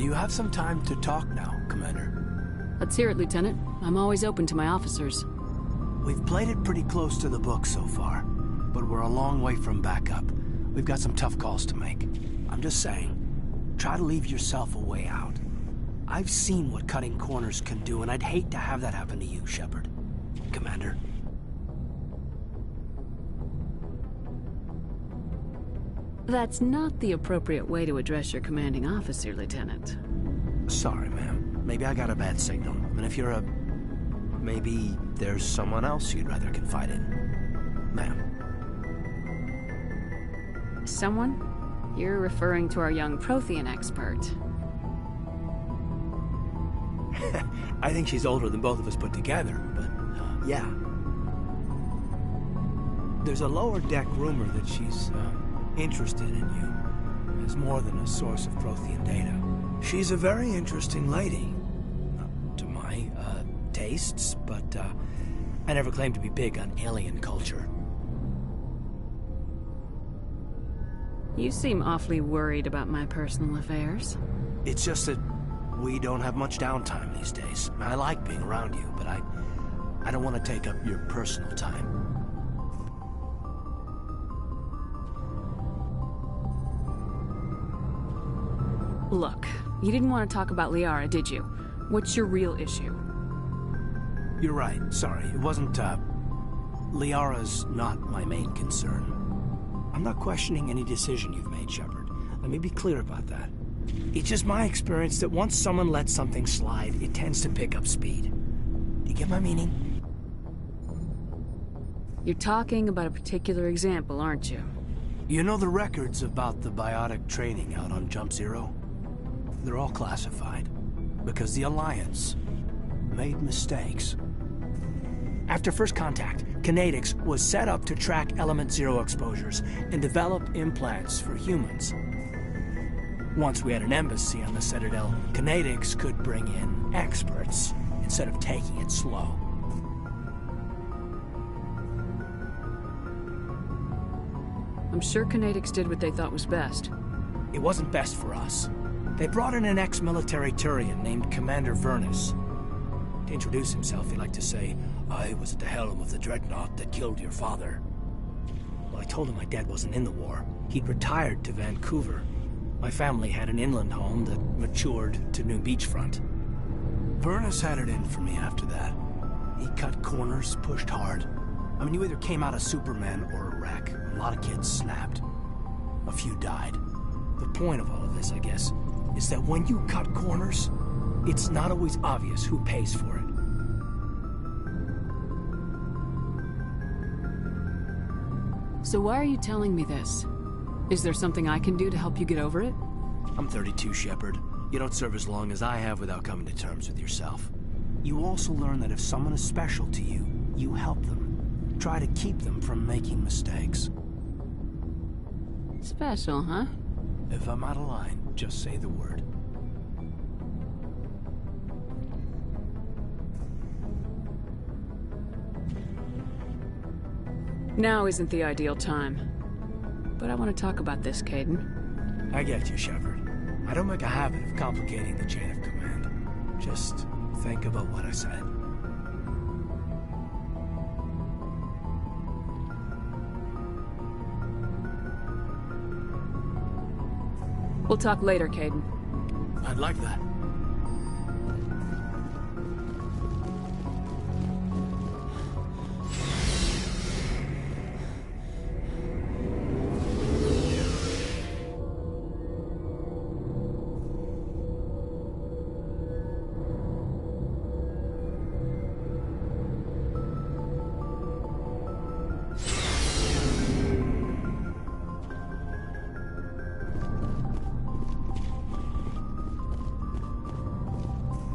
Do you have some time to talk now, Commander? Let's hear it, Lieutenant. I'm always open to my officers. We've played it pretty close to the book so far, but we're a long way from backup. We've got some tough calls to make. I'm just saying, try to leave yourself a way out. I've seen what cutting corners can do, and I'd hate to have that happen to you, Shepard. Commander. That's not the appropriate way to address your commanding officer, Lieutenant. Sorry, ma'am. Maybe I got a bad signal. And if you're a... maybe there's someone else you'd rather confide in. Ma'am. Someone? You're referring to our young Prothean expert. I think she's older than both of us put together, but, yeah. There's a lower deck rumor that she's, interested in you as more than a source of Prothean data. She's a very interesting lady. Not to my, tastes, but, I never claimed to be big on alien culture. You seem awfully worried about my personal affairs. It's just that we don't have much downtime these days. I like being around you, but I don't want to take up your personal time. Look, you didn't want to talk about Liara, did you? What's your real issue? You're right. Sorry. It wasn't, Liara's not my main concern. I'm not questioning any decision you've made, Shepard. Let me be clear about that. It's just my experience that once someone lets something slide, it tends to pick up speed. Do you get my meaning? You're talking about a particular example, aren't you? You know the records about the biotic training out on Jump Zero? They're all classified. Because the Alliance made mistakes. After first contact, Kinetics was set up to track Element Zero exposures and develop implants for humans. Once we had an embassy on the Citadel, Kinetics could bring in experts instead of taking it slow. I'm sure Kinetics did what they thought was best. It wasn't best for us. They brought in an ex-military Turian named Commander Vernus. To introduce himself, he liked to say, "I was at the helm of the dreadnought that killed your father." Well, I told him my dad wasn't in the war. He'd retired to Vancouver. My family had an inland home that matured to new beachfront. Vernus had it in for me after that. He cut corners, pushed hard. I mean, you either came out a Superman or a wreck. A lot of kids snapped. A few died. The point of all of this, I guess, is that when you cut corners, it's not always obvious who pays for it. So why are you telling me this? Is there something I can do to help you get over it? I'm 32, Shepard. You don't serve as long as I have without coming to terms with yourself. You also learn that if someone is special to you, you help them. Try to keep them from making mistakes. Special, huh? If I'm out of line, just say the word. Now isn't the ideal time. But I want to talk about this, Kaidan. I get you, Shepard. I don't make a habit of complicating the chain of command. Just think about what I said. We'll talk later, Kaidan. I'd like that.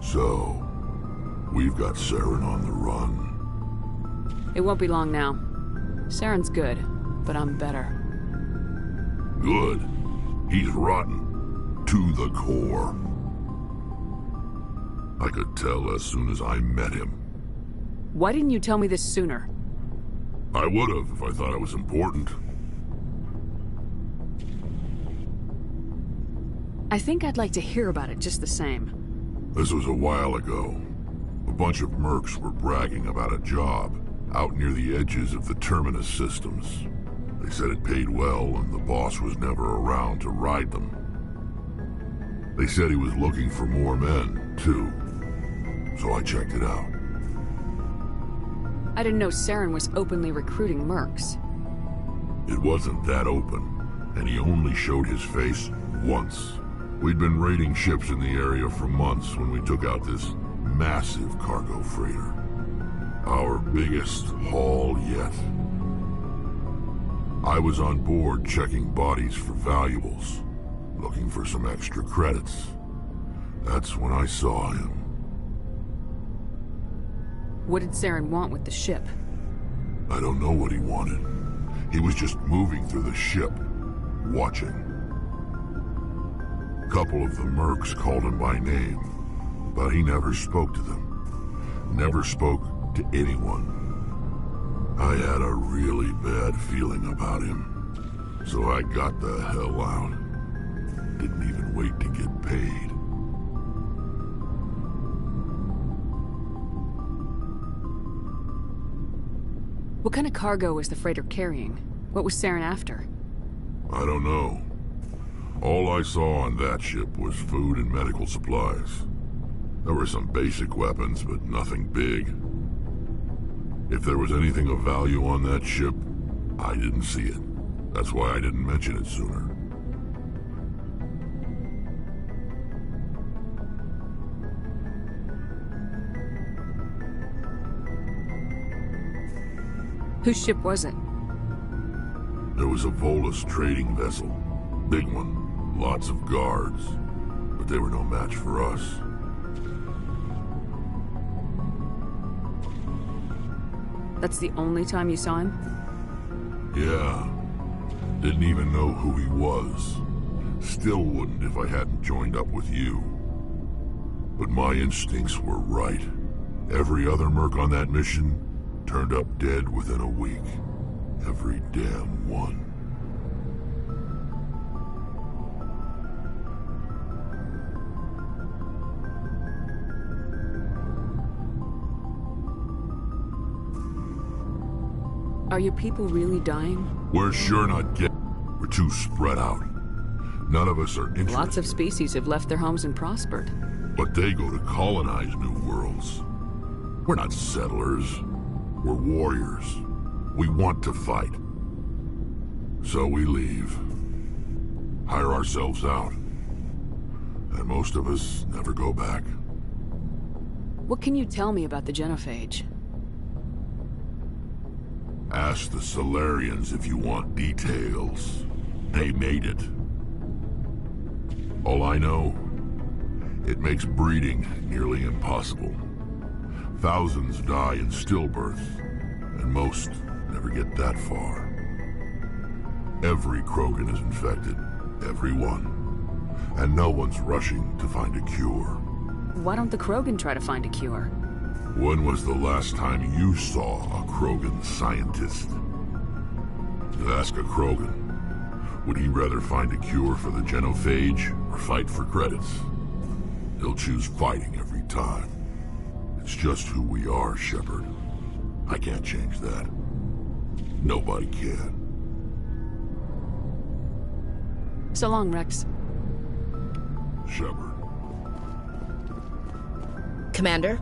So, we've got Saren on the run. It won't be long now. Saren's good, but I'm better. Good. He's rotten. To the core. I could tell as soon as I met him. Why didn't you tell me this sooner? I would have if I thought it was I think I'd like to hear about it just the same. This was a while ago. A bunch of mercs were bragging about a job out near the edges of the Terminus systems. They said it paid well and the boss was never around to ride them. They said he was looking for more men, too. So I checked it out. I didn't know Saren was openly recruiting mercs. It wasn't that open, and he only showed his face once. We'd been raiding ships in the area for months when we took out this massive cargo freighter. Our biggest haul yet. I was on board checking bodies for valuables, looking for some extra credits. That's when I saw him. What did Saren want with the ship? I don't know what he wanted. He was just moving through the ship, watching. A couple of the mercs called him by name, but he never spoke to them. Never spoke to anyone. I had a really bad feeling about him, so I got the hell out. Didn't even wait to get paid. What kind of cargo was the freighter carrying? What was Saren after? I don't know. All I saw on that ship was food and medical supplies. There were some basic weapons, but nothing big. If there was anything of value on that ship, I didn't see it. That's why I didn't mention it sooner. Whose ship was it? There was a Volus trading vessel. Big one. Lots of guards. But they were no match for us. That's the only time you saw him? Yeah. Didn't even know who he was. Still wouldn't if I hadn't joined up with you. But my instincts were right. Every other merc on that mission turned up dead within a week. Every damn one. Are your people really dying? We're sure not We're too spread out. None of us are interested. Lots of species have left their homes and prospered. But they go to colonize new worlds. We're not settlers. We're warriors. We want to fight. So we leave. Hire ourselves out. And most of us never go back. What can you tell me about the Genophage? Ask the Solarians if you want details. They made it. All I know, it makes breeding nearly impossible. Thousands die in stillbirth, and most never get that far. Every Krogan is infected, every one. And no one's rushing to find a cure. Why don't the Krogan try to find a cure? When was the last time you saw a Krogan scientist? Ask a Krogan. Would he rather find a cure for the Genophage or fight for credits? He'll choose fighting every time. It's just who we are, Shepard. I can't change that. Nobody can. So long, Rex. Shepard. Commander?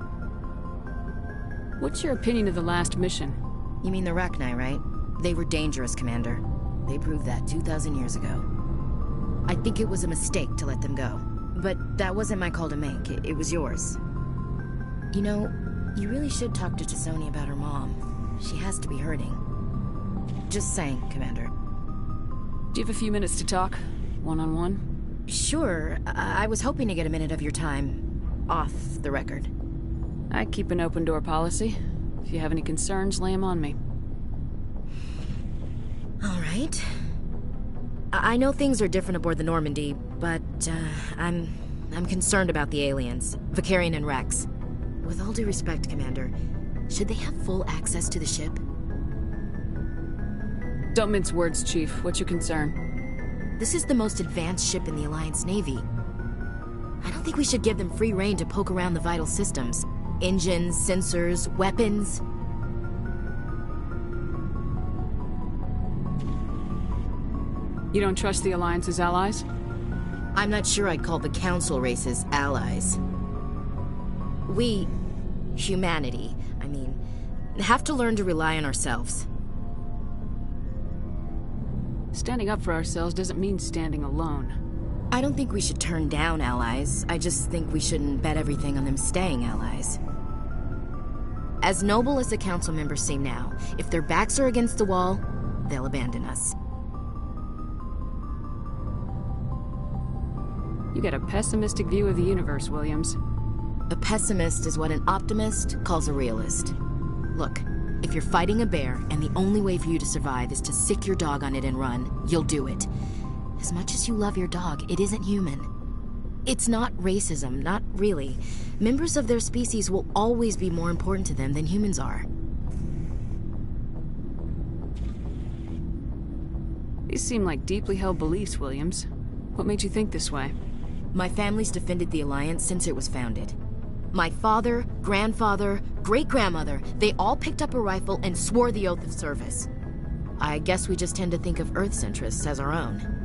What's your opinion of the last mission? You mean the Rachni, right? They were dangerous, Commander. They proved that 2,000 years ago. I think it was a mistake to let them go. But that wasn't my call to make. It was yours. You know, you really should talk to T'Soni about her mom. She has to be hurting. Just saying, Commander. Do you have a few minutes to talk? One-on-one? Sure. I was hoping to get a minute of your time off the record. I keep an open door policy. If you have any concerns, lay them on me. All right. I know things are different aboard the Normandy, but I'm concerned about the aliens, Vakarian and Rex. With all due respect, Commander, should they have full access to the ship? Don't mince words, Chief. What's your concern? This is the most advanced ship in the Alliance Navy. I don't think we should give them free rein to poke around the vital systems. Engines, sensors, weapons. You don't trust the Alliance's allies? I'm not sure I'd call the Council races allies. We, humanity, I mean, have to learn to rely on ourselves. Standing up for ourselves doesn't mean standing alone. I don't think we should turn down allies. I just think we shouldn't bet everything on them staying allies. As noble as the Council members seem now, if their backs are against the wall, they'll abandon us. You get a pessimistic view of the universe, Williams. A pessimist is what an optimist calls a realist. Look, if you're fighting a bear and the only way for you to survive is to sick your dog on it and run, you'll do it. As much as you love your dog, it isn't human. It's not racism, not really. Members of their species will always be more important to them than humans are. These seem like deeply held beliefs, Williams. What made you think this way? My family's defended the Alliance since it was founded. My father, grandfather, great-grandmother, they all picked up a rifle and swore the oath of service. I guess we just tend to think of Earth's interests as our own.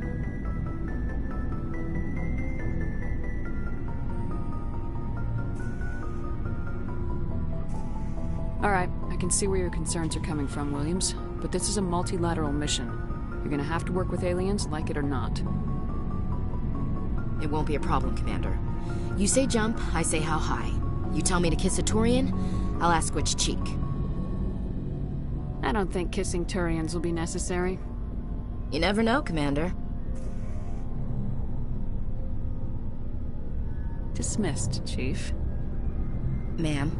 All right, I can see where your concerns are coming from, Williams. But this is a multilateral mission. You're gonna have to work with aliens, like it or not. It won't be a problem, Commander. You say jump, I say how high. You tell me to kiss a Turian, I'll ask which cheek. I don't think kissing Turians will be necessary. You never know, Commander. Dismissed, Chief. Ma'am.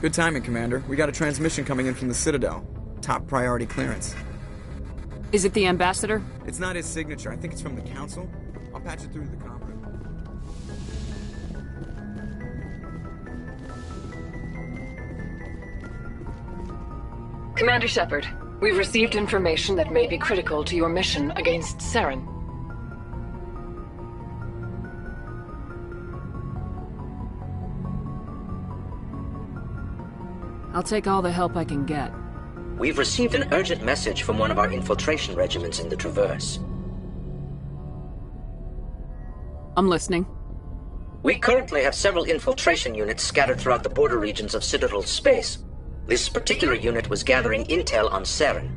Good timing, Commander. We got a transmission coming in from the Citadel. Top priority clearance. Is it the Ambassador? It's not his signature. I think it's from the Council. I'll patch it through to the comm room. Commander Shepard, we've received information that may be critical to your mission against Saren. I'll take all the help I can get. We've received an urgent message from one of our infiltration regiments in the Traverse. I'm listening. We currently have several infiltration units scattered throughout the border regions of Citadel space. This particular unit was gathering intel on Saren.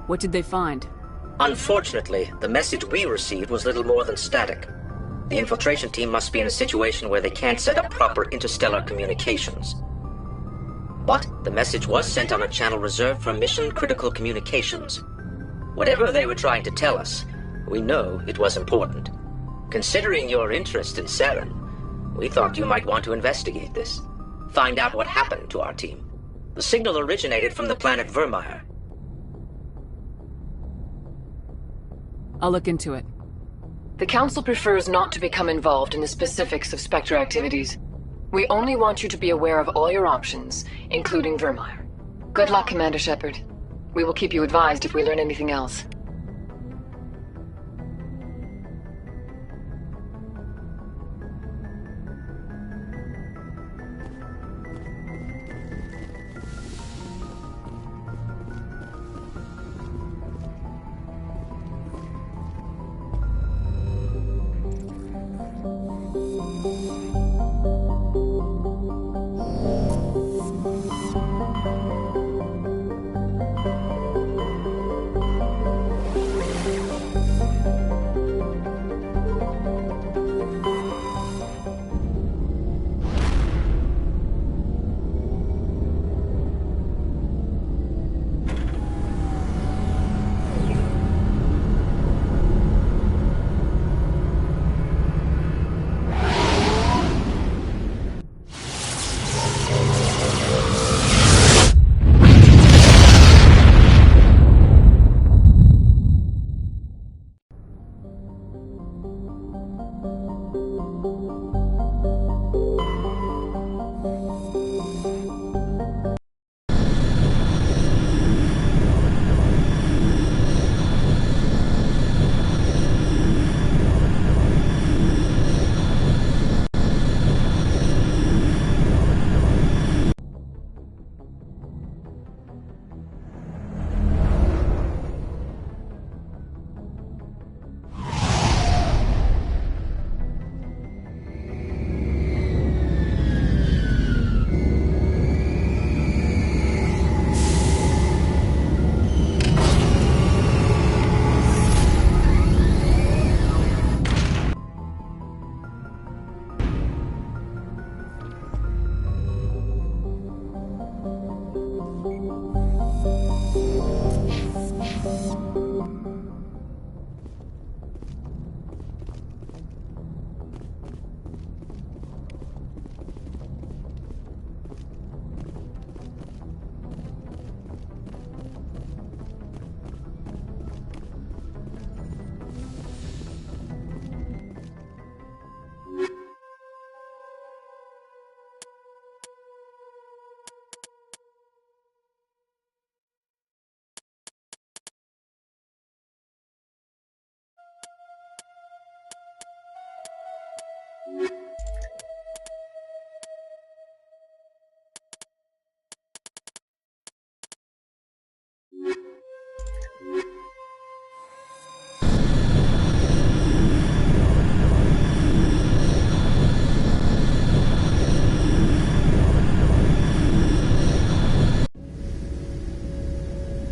What did they find? Unfortunately, the message we received was little more than static. The infiltration team must be in a situation where they can't set up proper interstellar communications. But the message was sent on a channel reserved for mission-critical communications. Whatever they were trying to tell us, we know it was important. Considering your interest in Saren, we thought you might want to investigate this. Find out what happened to our team. The signal originated from the planet Virmire. I'll look into it. The Council prefers not to become involved in the specifics of Spectre activities. We only want you to be aware of all your options, including Virmire. Good luck, Commander Shepard. We will keep you advised if we learn anything else.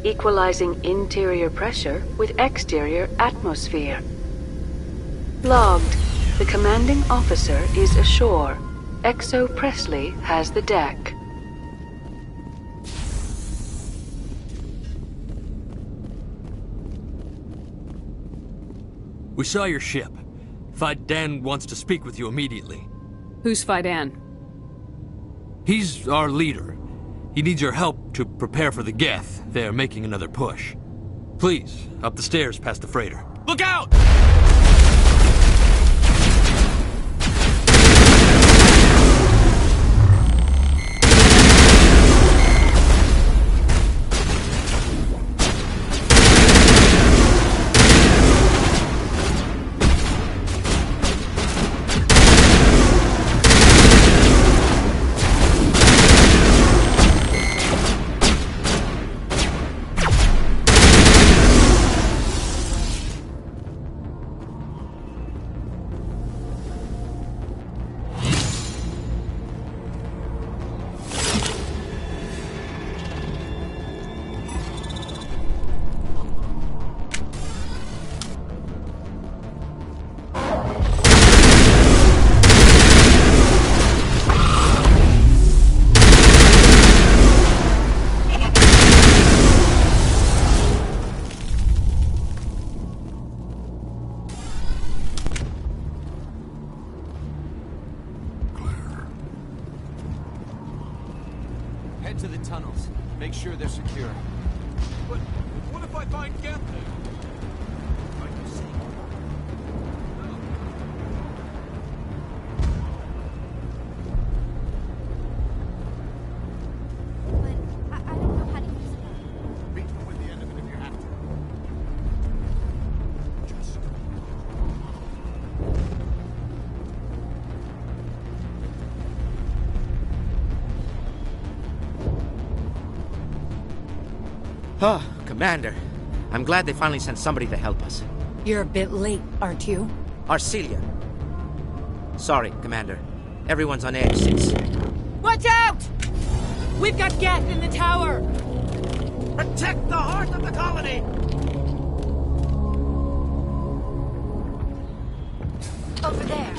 equalizing interior pressure with exterior atmosphere. Logged. The commanding officer is ashore. Exo Presley has the deck. We saw your ship. Faidan wants to speak with you immediately. Who's Faidan? He's our leader. He needs your help to prepare for the Geth. They're making another push. Please, up the stairs past the freighter. Look out! Head to the tunnels. Make sure they're secure. But what if I find Geth there? Like you see. But I don't know how to use it. Reach for the end of it if you have to. Just... Ah, Commander. I'm glad they finally sent somebody to help us. You're a bit late, aren't you? Arcelia. Sorry, Commander. Everyone's on edge since... Watch out! We've got Geth in the tower! Protect the heart of the colony! Over there.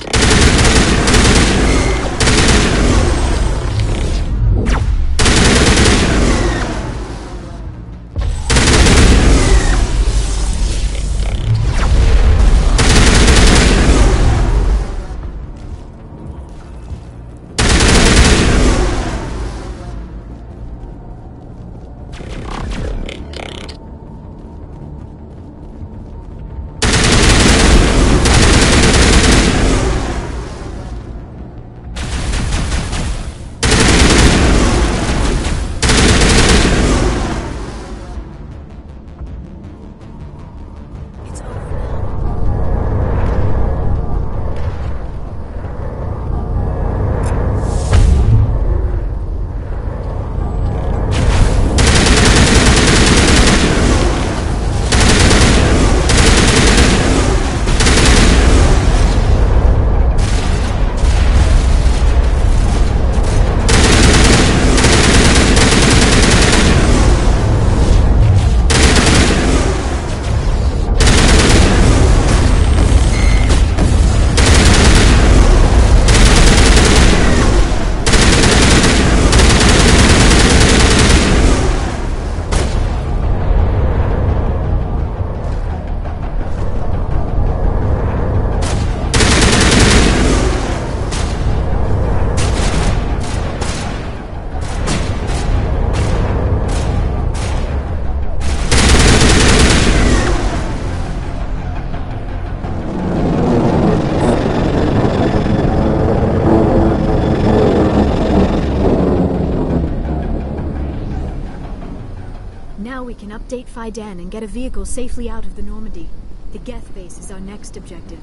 Now we can update Faidan and get a vehicle safely out of the Normandy. The Geth base is our next objective.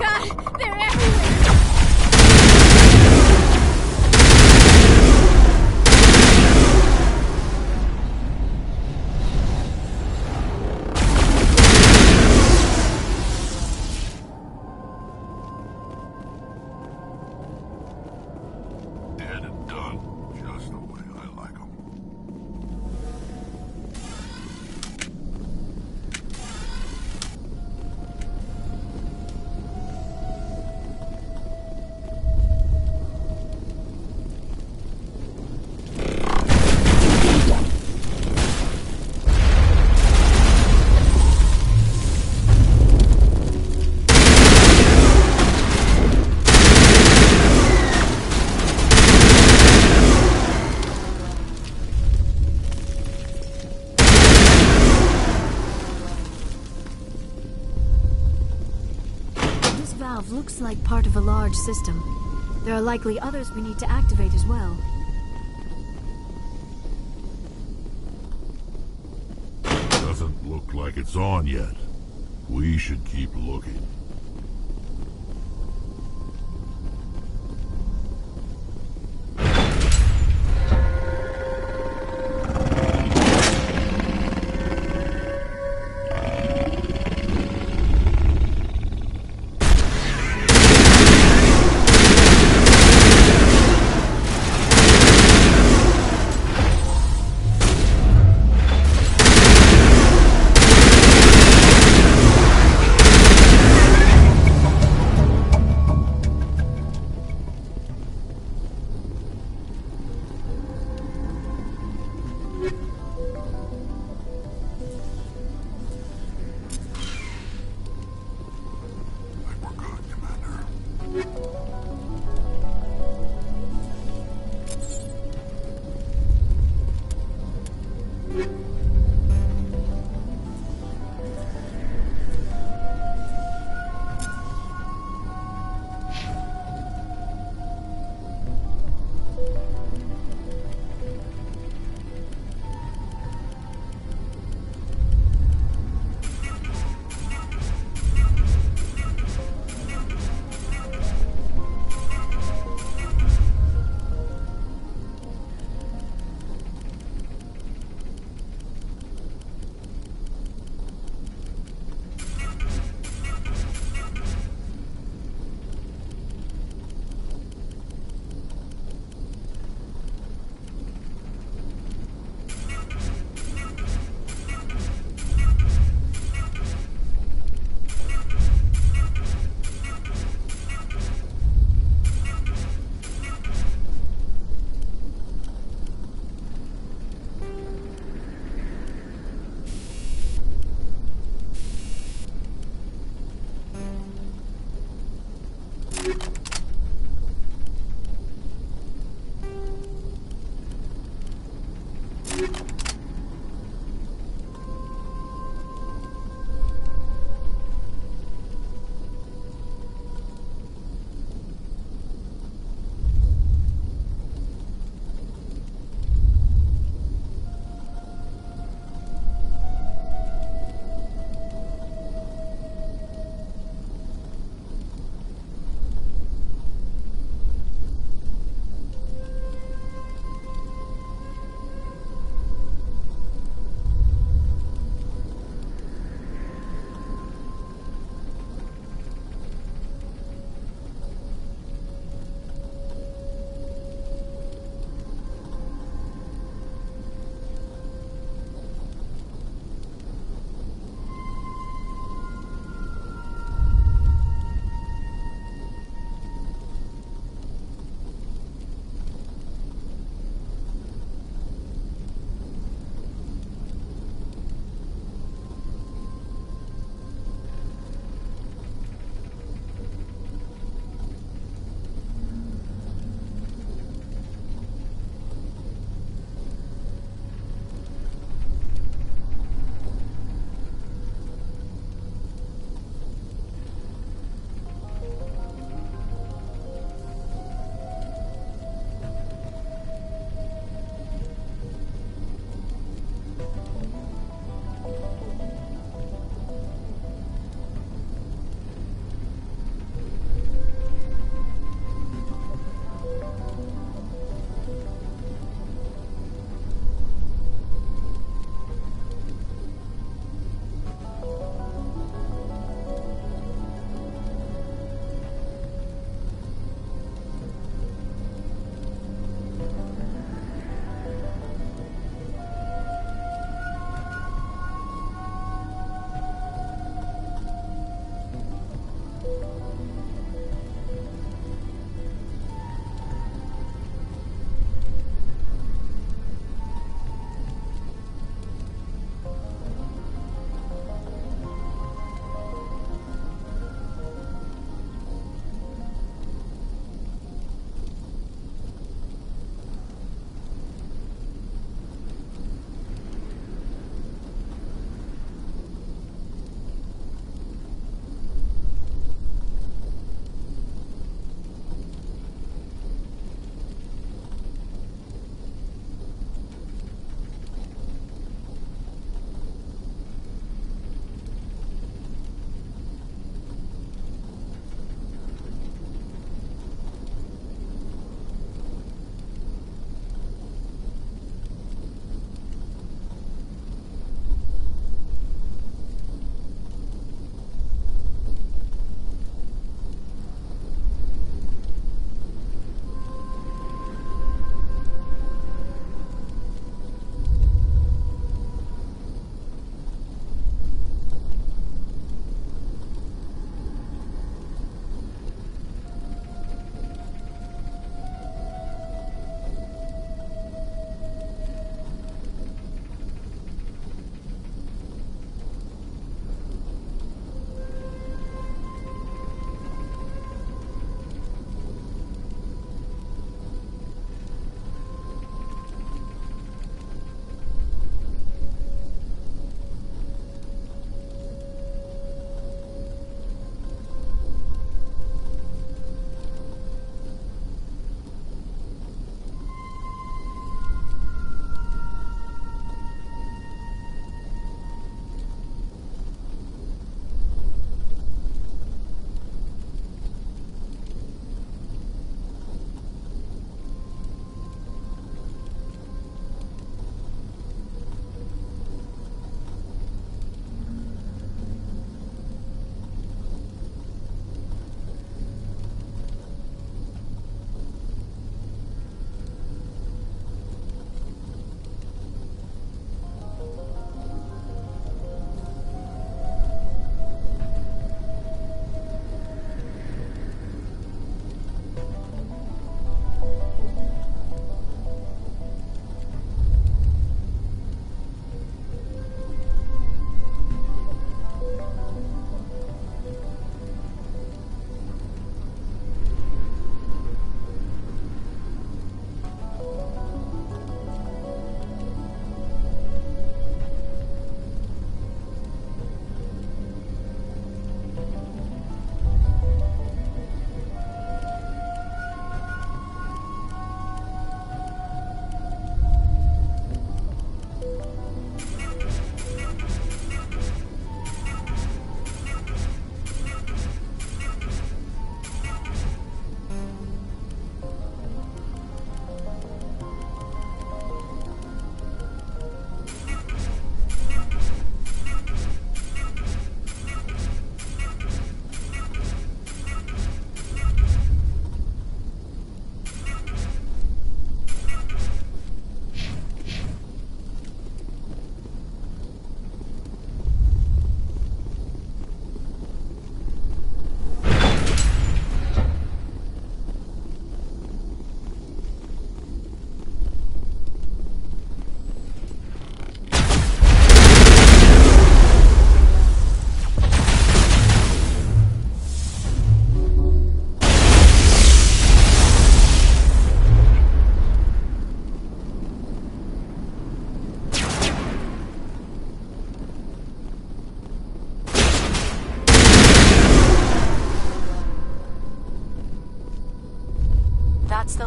God! They're everywhere! Dead and done, just the way I like 'em. This valve looks like part of a large system. There are likely others we need to activate as well. Doesn't look like it's on yet. We should keep looking.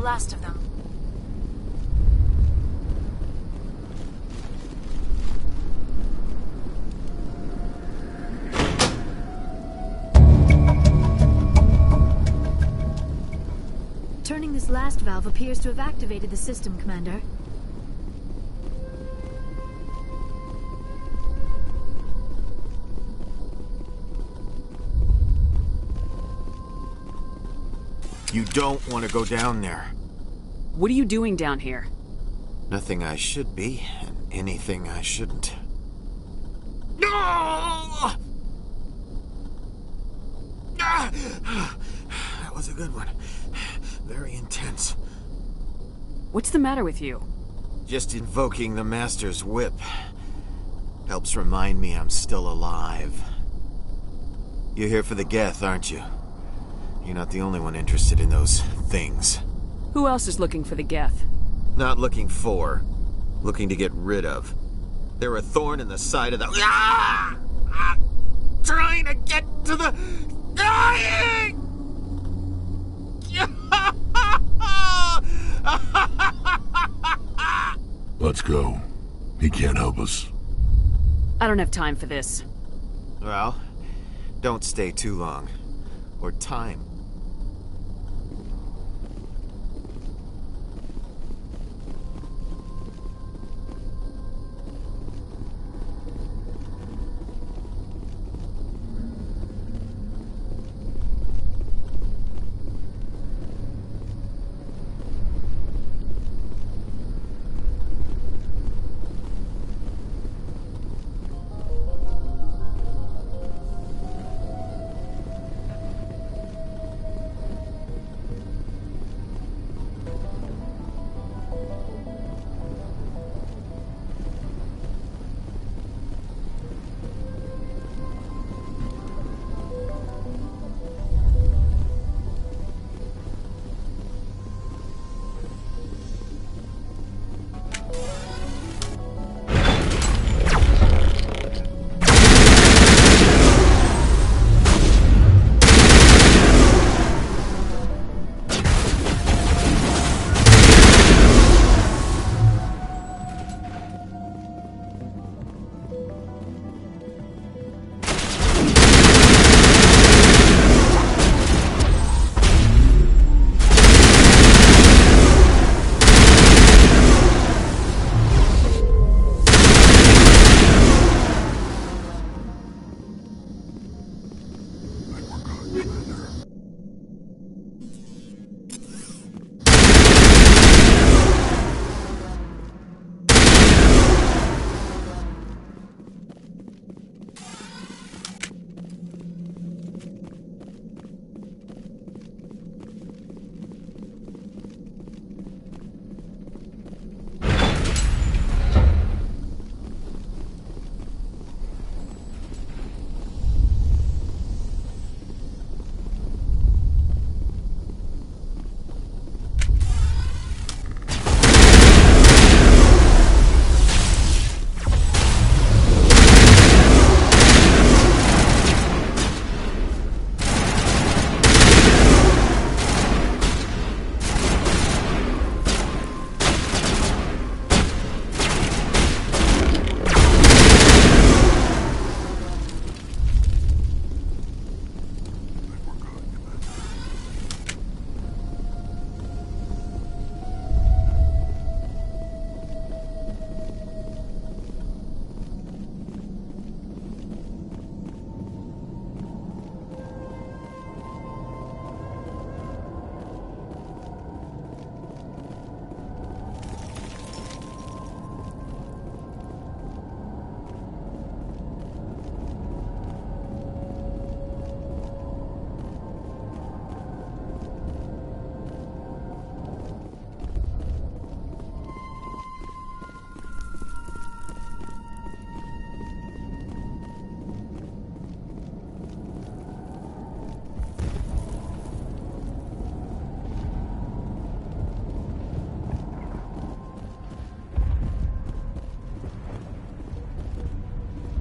last of them. Turning this last valve appears to have activated the system, Commander. You don't want to go down there. What are you doing down here? Nothing I should be, and anything I shouldn't. No! That was a good one. Very intense. What's the matter with you? Just invoking the Master's whip. Helps remind me I'm still alive. You're here for the Geth, aren't you? You're not the only one interested in those things. Who else is looking for the Geth? Not looking for. Looking to get rid of. They're a thorn in the side of the... Ah! Trying to get to the... Dying! Let's go. He can't help us. I don't have time for this. Well, don't stay too long. Or time.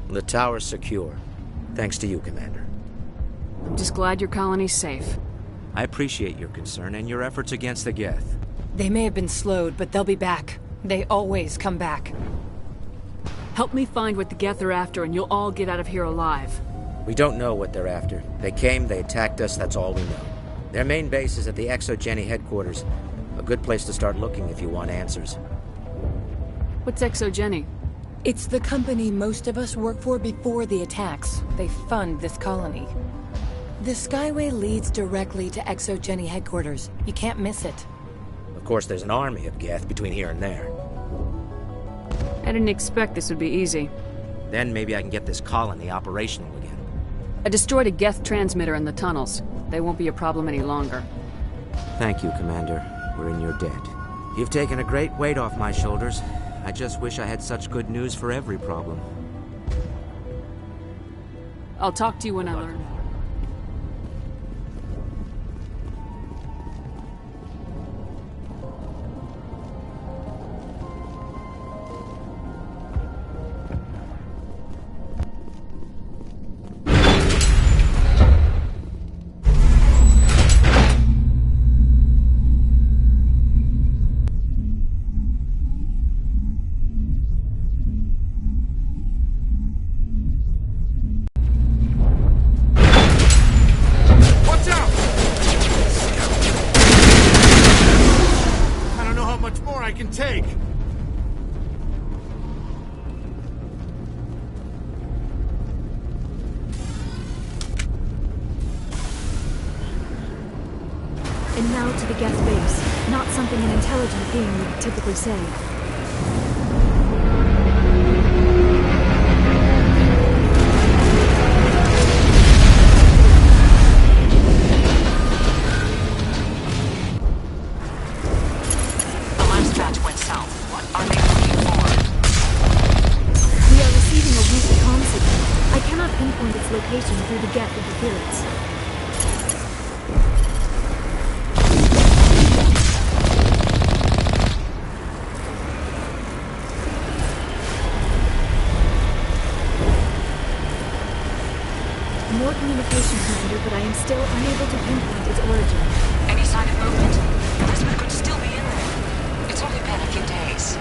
The tower's secure. Thanks to you, Commander. I'm just glad your colony's safe. I appreciate your concern and your efforts against the Geth. They may have been slowed, but they'll be back. They always come back. Help me find what the Geth are after, and you'll all get out of here alive. We don't know what they're after. They came, they attacked us, that's all we know. Their main base is at the ExoGeni headquarters. A good place to start looking if you want answers. What's ExoGeni? It's the company most of us work for before the attacks. They fund this colony. The Skyway leads directly to ExoGeni headquarters. You can't miss it. Of course, there's an army of Geth between here and there. I didn't expect this would be easy. Then maybe I can get this colony operational again. I destroyed a Geth transmitter in the tunnels. They won't be a problem any longer. Thank you, Commander. We're in your debt. You've taken a great weight off my shoulders. I just wish I had such good news for every problem. I'll talk to you when I learn more. Take. And now to the Geth base. Not something an intelligent being would typically say. Location through the Geth interference. More communication, Commander, but I am still unable to pinpoint its origin. Any sign of movement? Desmond could still be in there. It's only been a few days.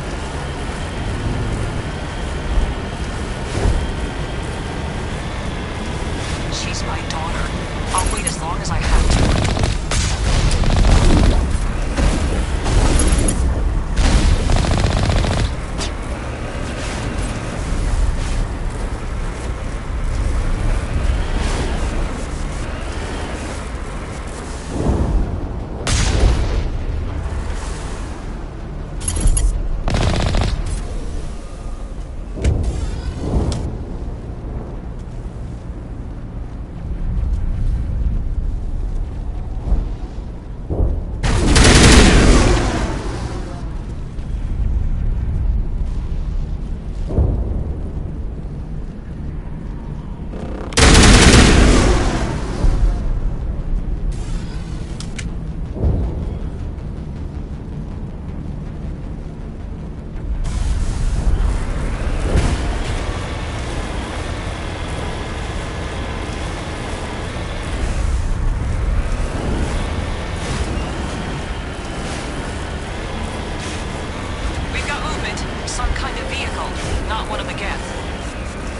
She's my daughter. I'll wait as long as I have to.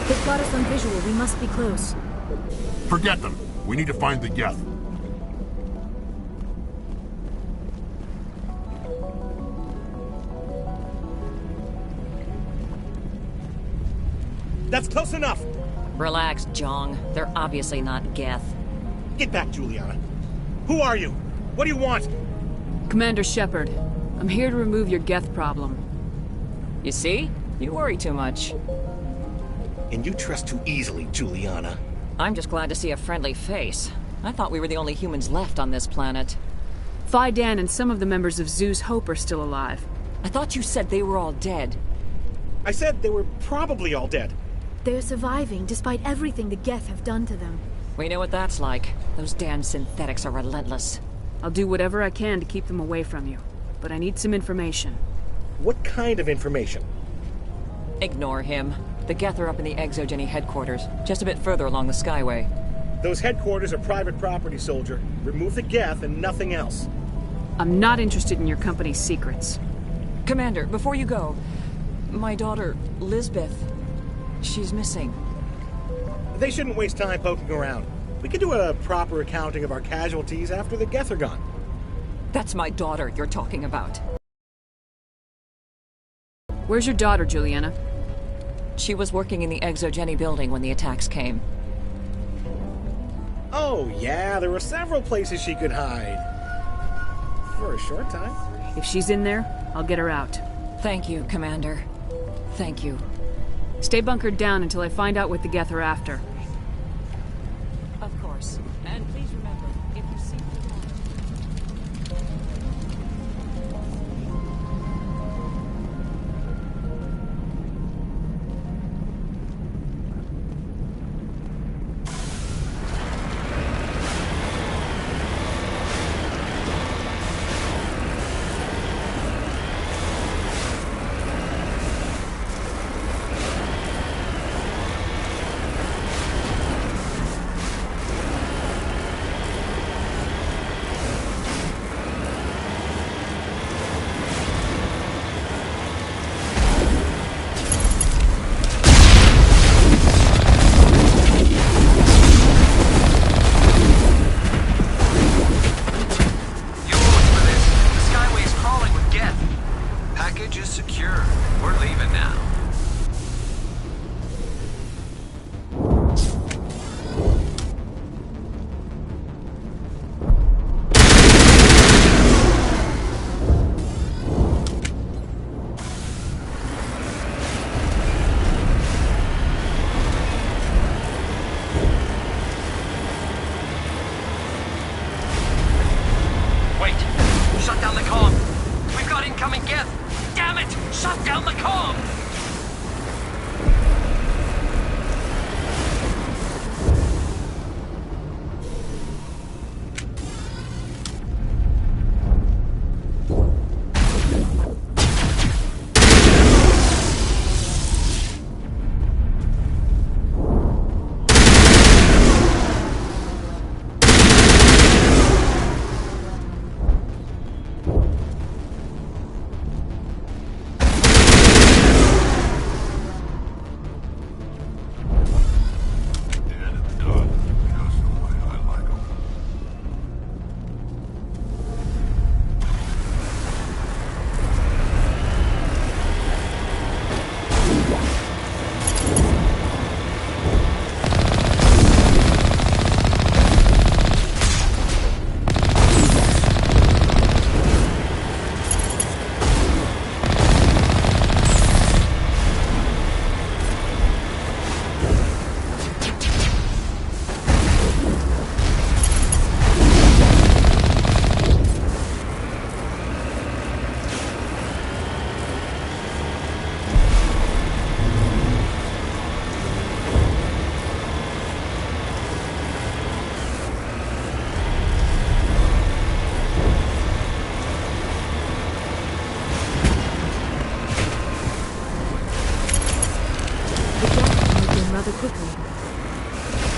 They've got us on visual. We must be close. Forget them. We need to find the Geth. That's close enough! Relax, Jong. They're obviously not Geth. Get back, Juliana. Who are you? What do you want? Commander Shepard. I'm here to remove your Geth problem. You see? You worry too much. And you trust too easily, Juliana. I'm just glad to see a friendly face. I thought we were the only humans left on this planet. Phi Dan and some of the members of Zhu's Hope are still alive. I thought you said they were all dead. I said they were probably all dead. They're surviving despite everything the Geth have done to them. We know what that's like. Those damn synthetics are relentless. I'll do whatever I can to keep them away from you. But I need some information. What kind of information? Ignore him. The Geth are up in the ExoGeni headquarters, just a bit further along the Skyway. Those headquarters are private property, soldier. Remove the Geth and nothing else. I'm not interested in your company's secrets. Commander, before you go, my daughter, Lisbeth, she's missing. They shouldn't waste time poking around. We can do a proper accounting of our casualties after the Geth are gone. That's my daughter you're talking about. Where's your daughter, Juliana? She was working in the ExoGeni building when the attacks came. Oh, yeah, there were several places she could hide. For a short time. If she's in there, I'll get her out. Thank you, Commander. Thank you. Stay bunkered down until I find out what the Geth are after. Of course. And please remember, if you see...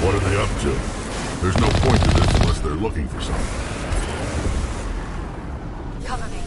What are they up to? There's no point to this unless they're looking for something. Cover me.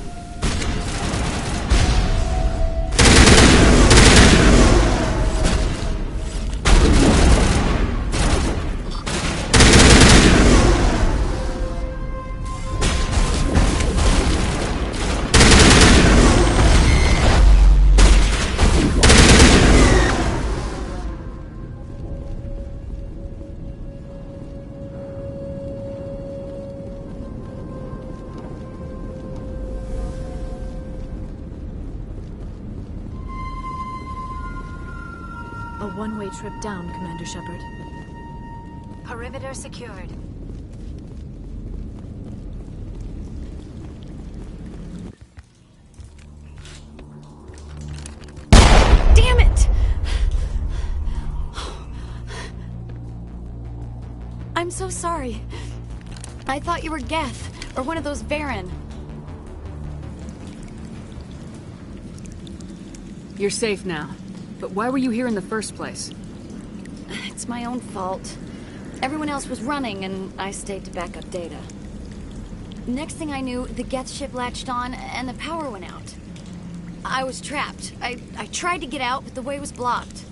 A one-way trip down, Commander Shepard. Perimeter secured. Damn it! I'm so sorry. I thought you were Geth, or one of those Varen. You're safe now. But why were you here in the first place? It's my own fault. Everyone else was running, and I stayed to back up data. Next thing I knew, the Geth ship latched on and the power went out. I was trapped. I tried to get out, but the way was blocked.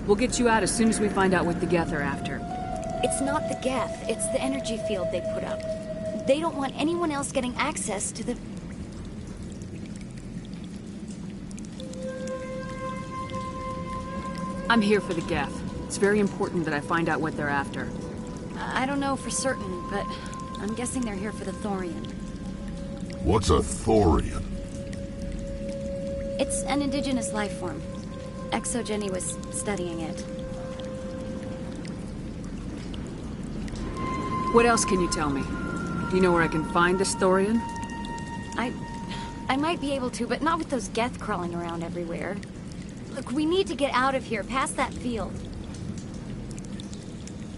We'll get you out as soon as we find out what the Geth are after. It's not the Geth, it's the energy field they put up. They don't want anyone else getting access to the... I'm here for the Geth. It's very important that I find out what they're after. I don't know for certain, but I'm guessing they're here for the Thorian. What's a Thorian? It's an indigenous life form. ExoGeni was studying it. What else can you tell me? You know where I can find this Thorian? I might be able to, but not with those Geth crawling around everywhere. Look, we need to get out of here, past that field.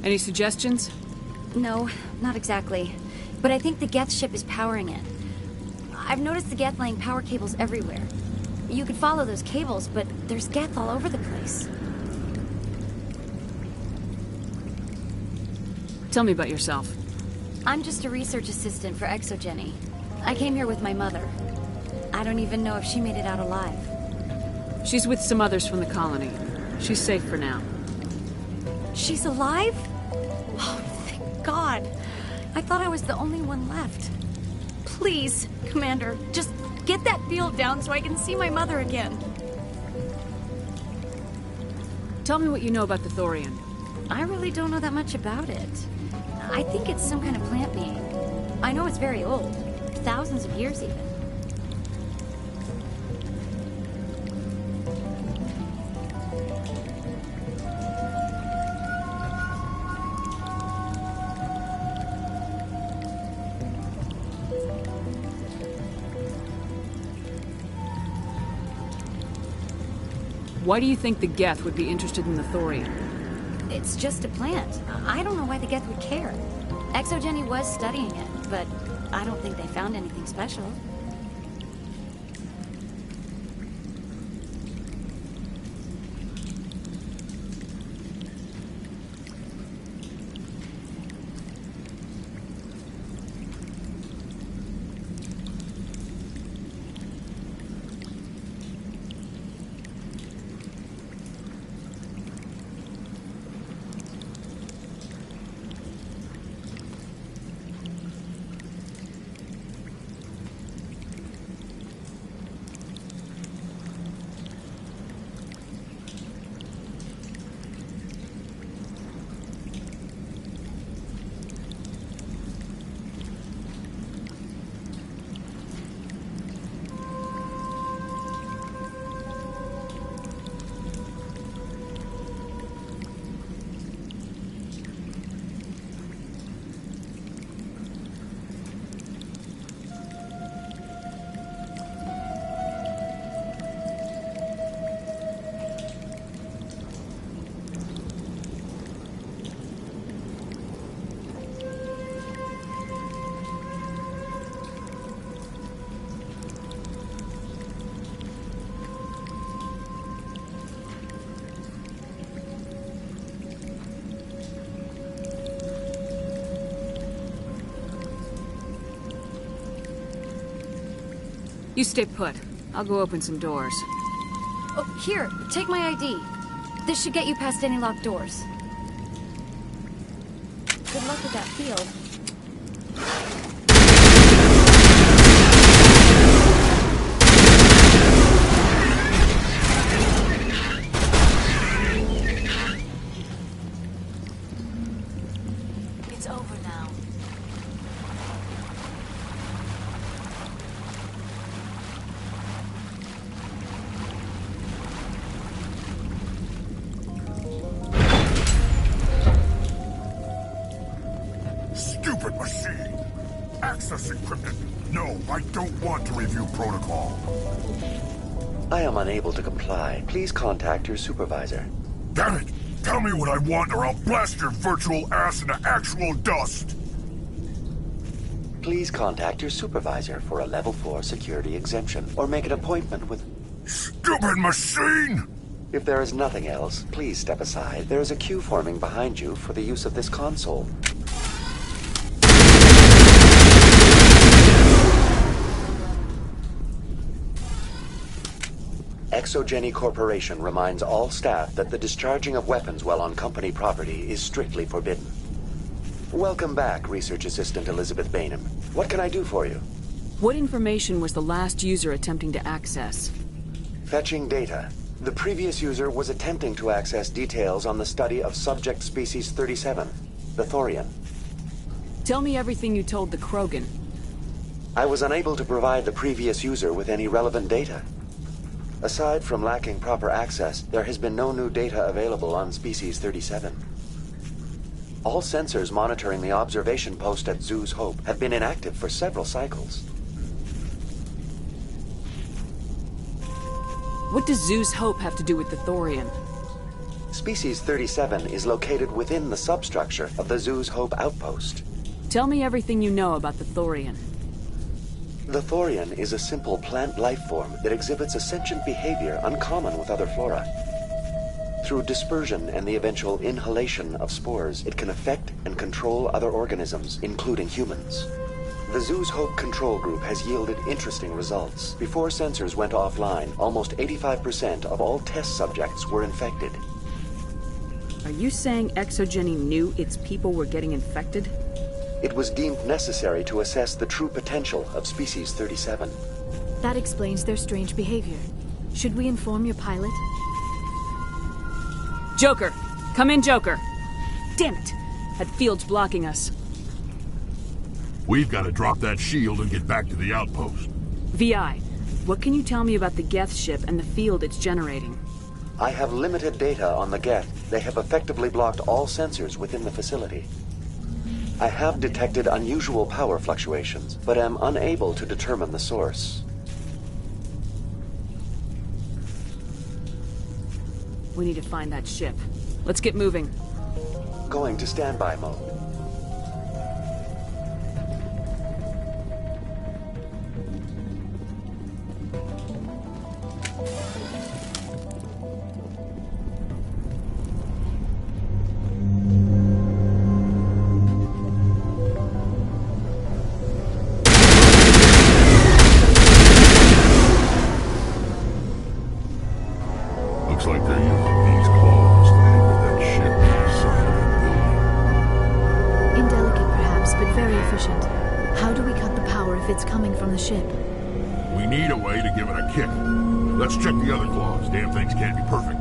Any suggestions? No, not exactly. But I think the Geth ship is powering it. I've noticed the Geth laying power cables everywhere. You could follow those cables, but there's Geth all over the place. Tell me about yourself. I'm just a research assistant for ExoGeni. I came here with my mother. I don't even know if she made it out alive. She's with some others from the colony. She's safe for now. She's alive? Oh, thank God. I thought I was the only one left. Please, Commander, just get that field down so I can see my mother again. Tell me what you know about the Thorian. I really don't know that much about it. I think it's some kind of plant being. I know it's very old. Thousands of years even. Why do you think the Geth would be interested in the Thorian? It's just a plant. I don't know why the Geth would care. ExoGeni was studying it, but I don't think they found anything special. You stay put. I'll go open some doors. Oh, here, take my ID. This should get you past any locked doors. Good luck with that field. It's over now. Stupid machine! Access encrypted. No, I don't want to review protocol. I am unable to comply. Please contact your supervisor. Damn it! Tell me what I want or I'll blast your virtual ass into actual dust! Please contact your supervisor for a level 4 security exemption, or make an appointment with... Stupid machine! If there is nothing else, please step aside. There is a queue forming behind you for the use of this console. ExoGeni Corporation reminds all staff that the discharging of weapons while on company property is strictly forbidden. Welcome back, Research Assistant Elizabeth Bainham. What can I do for you? What information was the last user attempting to access? Fetching data. The previous user was attempting to access details on the study of subject species 37, the Thorian. Tell me everything you told the Krogan. I was unable to provide the previous user with any relevant data. Aside from lacking proper access, there has been no new data available on Species 37. All sensors monitoring the observation post at Zhu's Hope have been inactive for several cycles. What does Zhu's Hope have to do with the Thorian? Species 37 is located within the substructure of the Zhu's Hope outpost. Tell me everything you know about the Thorian. The Thorian is a simple plant life form that exhibits a sentient behavior uncommon with other flora. Through dispersion and the eventual inhalation of spores, it can affect and control other organisms, including humans. The Zhu's Hope control group has yielded interesting results. Before sensors went offline, almost 85% of all test subjects were infected. Are you saying ExoGeni knew its people were getting infected? It was deemed necessary to assess the true potential of Species 37. That explains their strange behavior. Should we inform your pilot? Joker! Come in, Joker! Damn it! That field's blocking us. We've got to drop that shield and get back to the outpost. VI, what can you tell me about the Geth ship and the field it's generating? I have limited data on the Geth. They have effectively blocked all sensors within the facility. I have detected unusual power fluctuations, but am unable to determine the source. We need to find that ship. Let's get moving. Going to standby mode. Looks like they're using these claws to anchor that ship to the side of the building. Indelicate perhaps, but very efficient. How do we cut the power if it's coming from the ship? We need a way to give it a kick. Let's check the other claws. Damn things can't be perfect.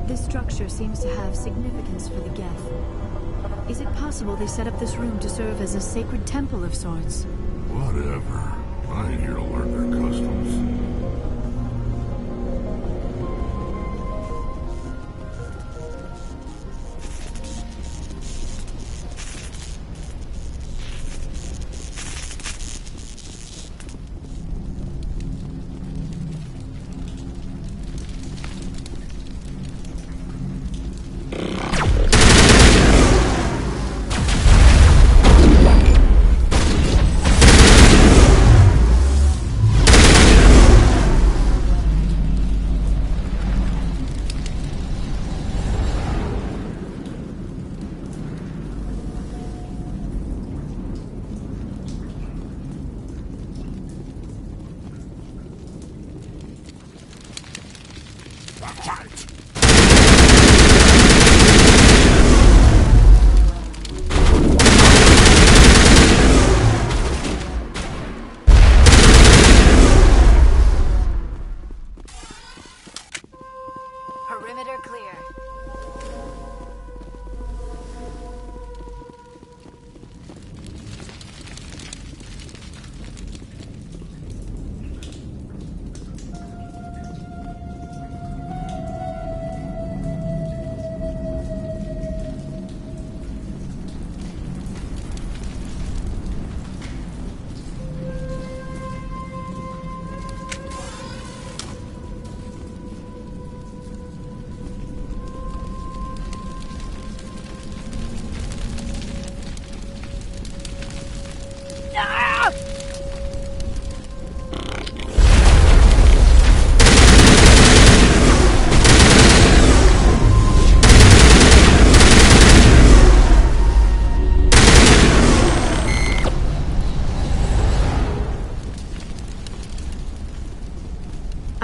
This structure seems to have significance for the Geth. Is it possible they set up this room to serve as a sacred temple of sorts? Whatever. I ain't here to learn their customs.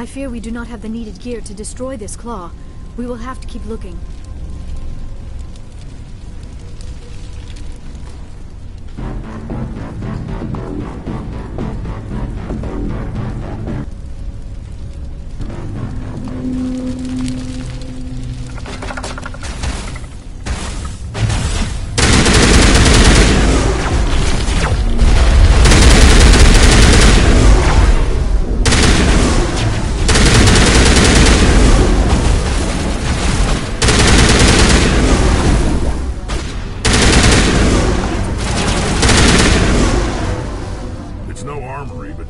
I fear we do not have the needed gear to destroy this claw. We will have to keep looking.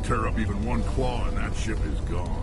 Tear up even one claw and that ship is gone.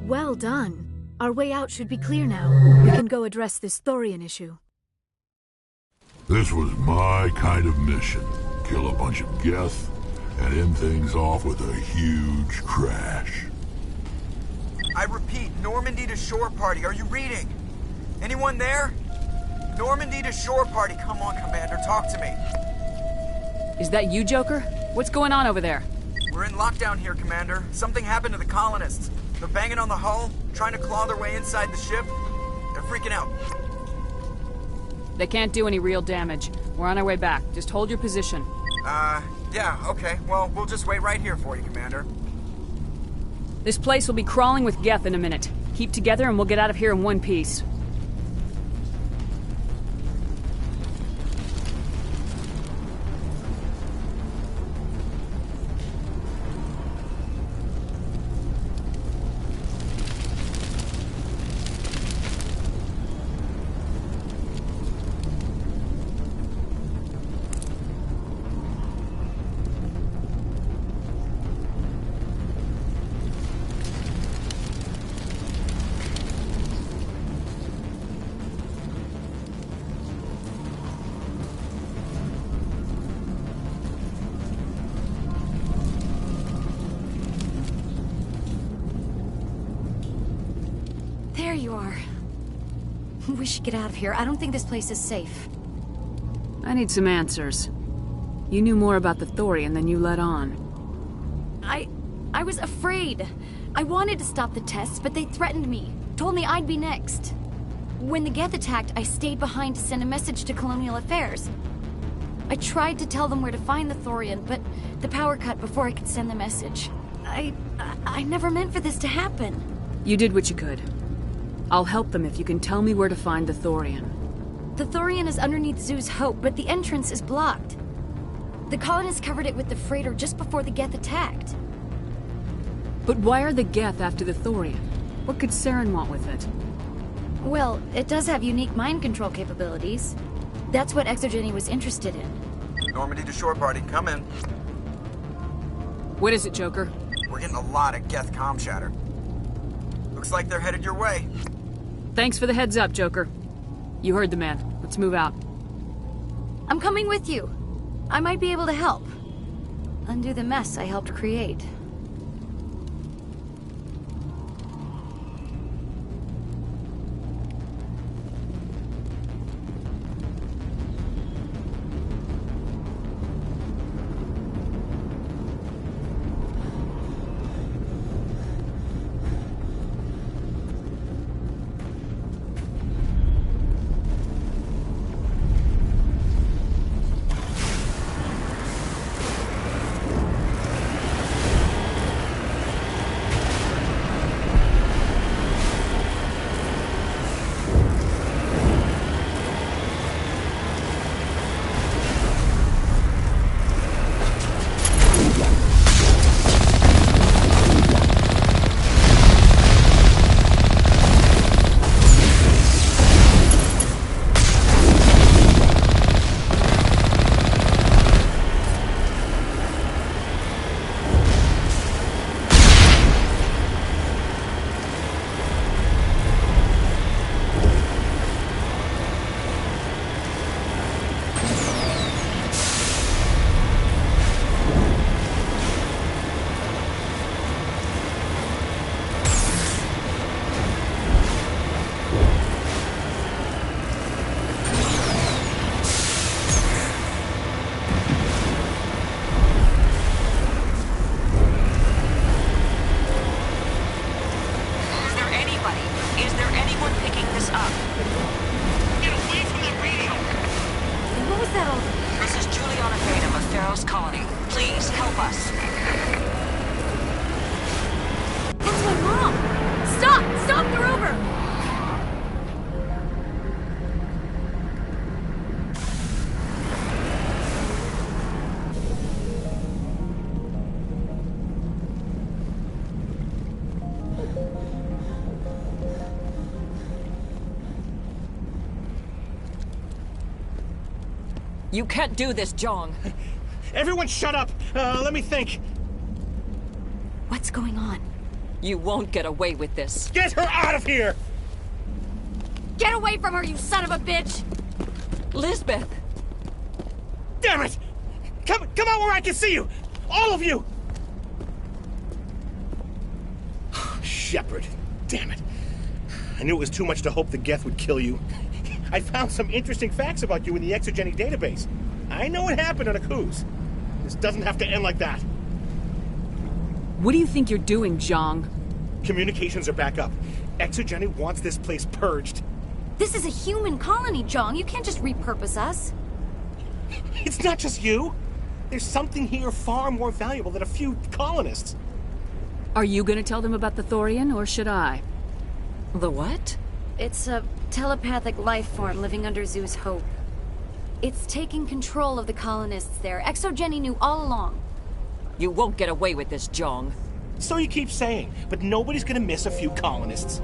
Well done. Our way out should be clear now. We can go address this Thorian issue. This was my kind of mission. Kill a bunch of Geth and end things off with a huge crash. I repeat, Normandy to shore party. Are you reading? Anyone there? Normandy to shore party. Come on, Commander, talk to me. Is that you, Joker? What's going on over there? We're in lockdown here, Commander. Something happened to the colonists. They're banging on the hull, trying to claw their way inside the ship. They're freaking out. They can't do any real damage. We're on our way back. Just hold your position. Yeah, okay. Well, we'll just wait right here for you, Commander. This place will be crawling with Geth in a minute. Keep together and we'll get out of here in one piece. There you are. We should get out of here. I don't think this place is safe. I need some answers. You knew more about the Thorian than you let on. I was afraid. I wanted to stop the tests, but they threatened me. Told me I'd be next. When the Geth attacked, I stayed behind to send a message to Colonial Affairs. I tried to tell them where to find the Thorian, but the power cut before I could send the message. I never meant for this to happen. You did what you could. I'll help them if you can tell me where to find the Thorian. The Thorian is underneath Zoo's Hope, but the entrance is blocked. The colonists covered it with the freighter just before the Geth attacked. But why are the Geth after the Thorian? What could Saren want with it? Well, it does have unique mind control capabilities. That's what Exogeny was interested in. Normandy to shore party, come in. What is it, Joker? We're getting a lot of Geth comm chatter. Looks like they're headed your way. Thanks for the heads up, Joker. You heard the man. Let's move out. I'm coming with you. I might be able to help. Undo the mess I helped create. us. That's my mom! Stop! Stop the rover! You can't do this, Jong. Everyone shut up! Let me think. What's going on? You won't get away with this. Get her out of here! Get away from her, you son of a bitch! Lisbeth! Damn it! Come out where I can see you! All of you! Shepard. Damn it. I knew it was too much to hope the Geth would kill you. I found some interesting facts about you in the Exogeny database. I know what happened on Akuz. This doesn't have to end like that. What do you think you're doing, Jong? Communications are back up. Exogeny wants this place purged. This is a human colony, Jong. You can't just repurpose us. It's not just you. There's something here far more valuable than a few colonists. Are you gonna tell them about the Thorian, or should I? The what? It's a telepathic life form living under Zeus Hope. It's taking control of the colonists there. Exogeny knew all along. You won't get away with this, Jong. So you keep saying, but nobody's gonna miss a few colonists.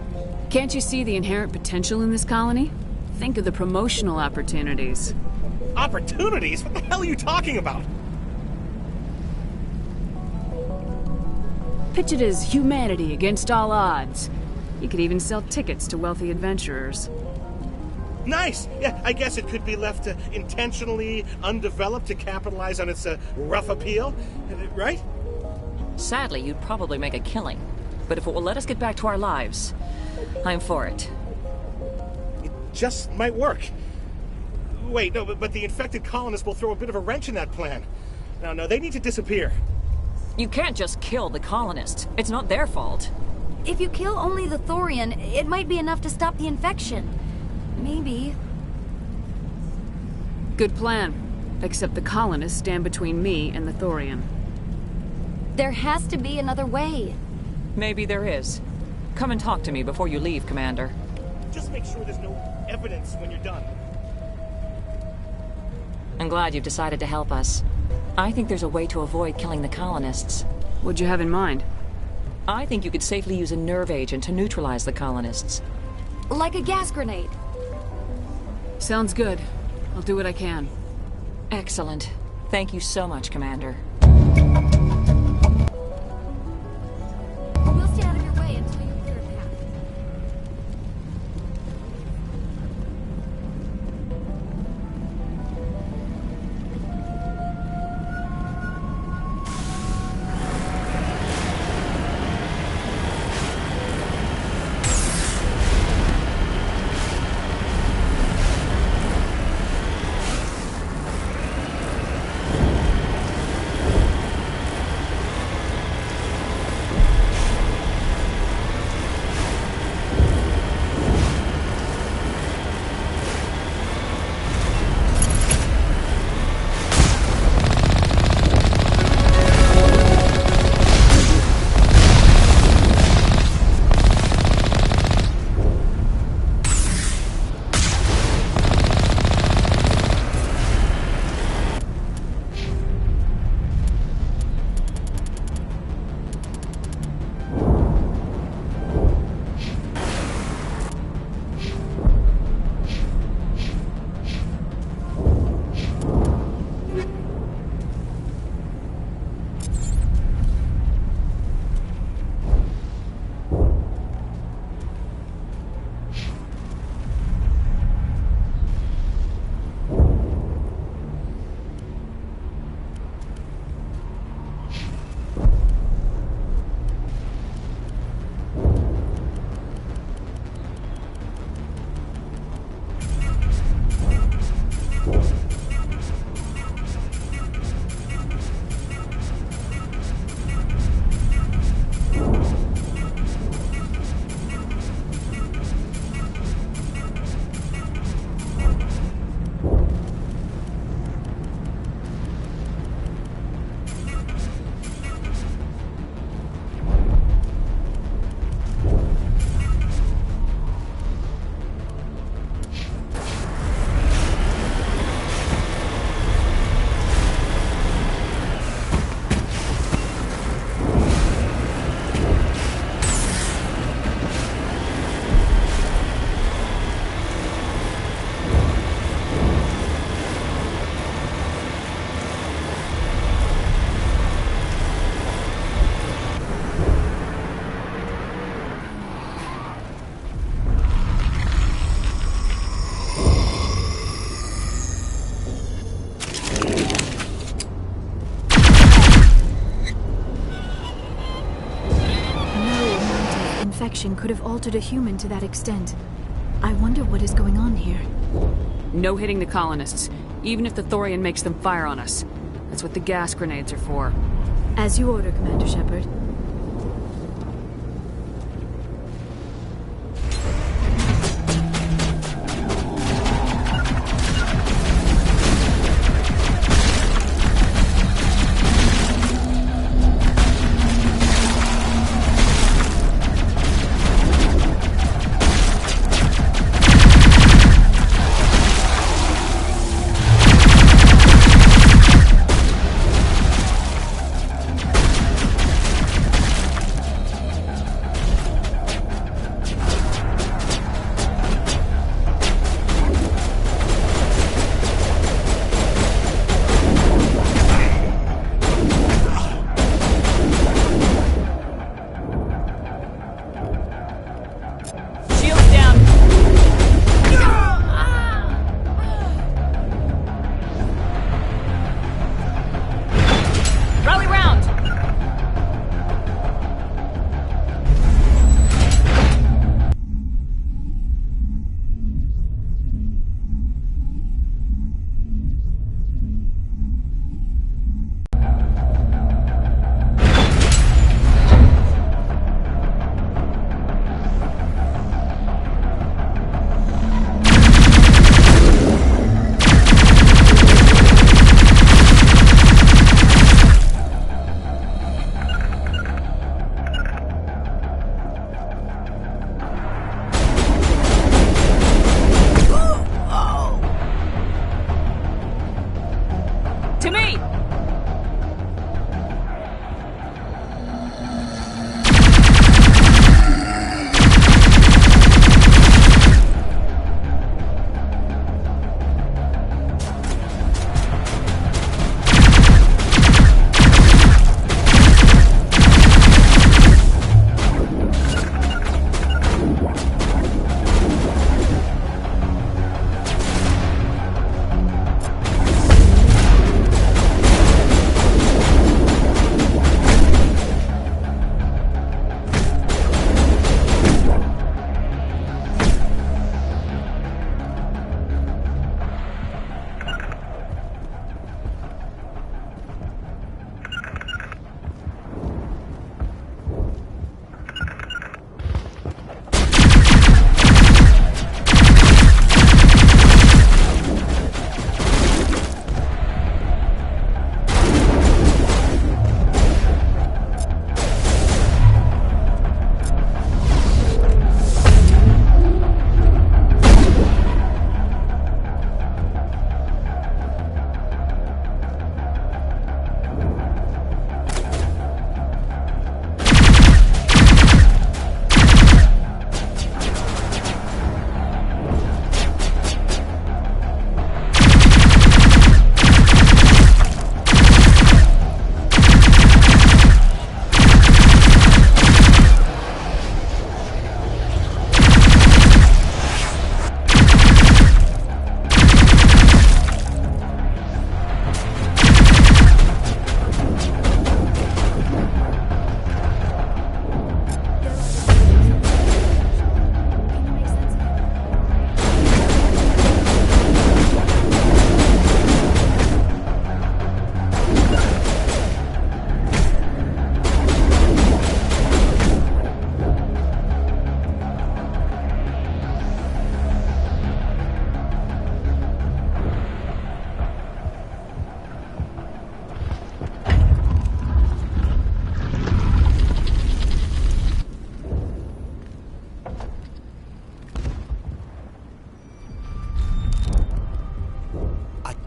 Can't you see the inherent potential in this colony? Think of the promotional opportunities. Opportunities? What the hell are you talking about? Pitch it as humanity against all odds. You could even sell tickets to wealthy adventurers. Nice! Yeah, I guess it could be left intentionally undeveloped to capitalize on its rough appeal, right? Sadly, you'd probably make a killing. But if it will let us get back to our lives, I'm for it. It just might work. Wait, no, but the infected colonists will throw a bit of a wrench in that plan. No, they need to disappear. You can't just kill the colonists. It's not their fault. If you kill only the Thorian, it might be enough to stop the infection. Maybe. Good plan. Except the colonists stand between me and the Thorian. There has to be another way. Maybe there is. Come and talk to me before you leave, Commander. Just make sure there's no evidence when you're done. I'm glad you've decided to help us. I think there's a way to avoid killing the colonists. What'd you have in mind? I think you could safely use a nerve agent to neutralize the colonists. Like a gas grenade. Sounds good. I'll do what I can. Excellent. Thank you so much, Commander. We'll stay out of your way until you clear a path. infection could have altered a human to that extent. I wonder what is going on here. No hitting the colonists, even if the Thorian makes them fire on us. That's what the gas grenades are for. As you order, Commander Shepard.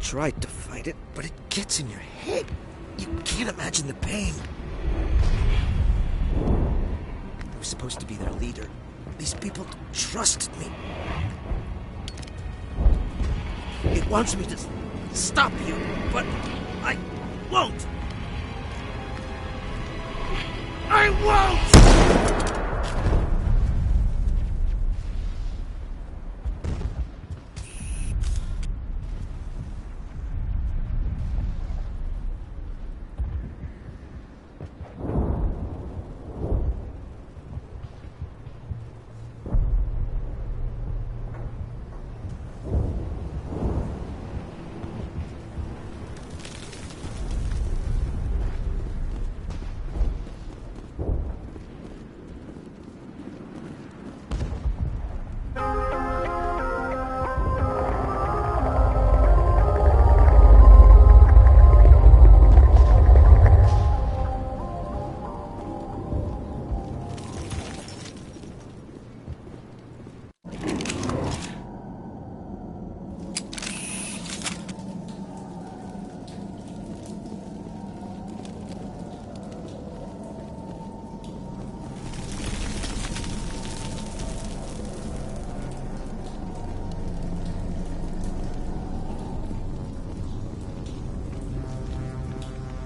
tried to fight it, but it gets in your head. You can't imagine the pain. I was supposed to be their leader. These people trusted me. It wants me to stop you, but I won't. I won't!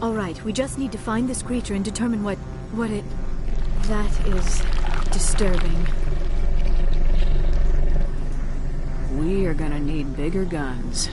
All right, we just need to find this creature and determine what it... That is disturbing. We are gonna need bigger guns.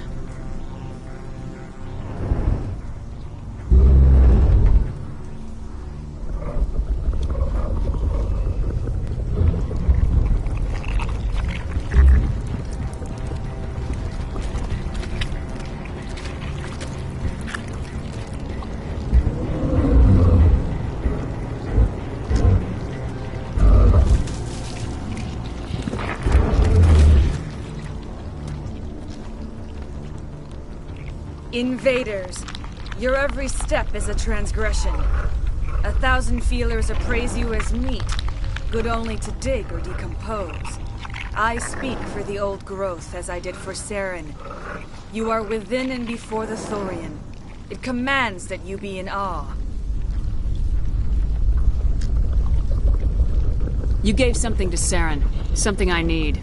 Invaders, your every step is a transgression. 1,000 feelers appraise you as meat, good only to dig or decompose. I speak for the old growth as I did for Saren. You are within and before the Thorian. It commands that you be in awe. You gave something to Saren. Something I need.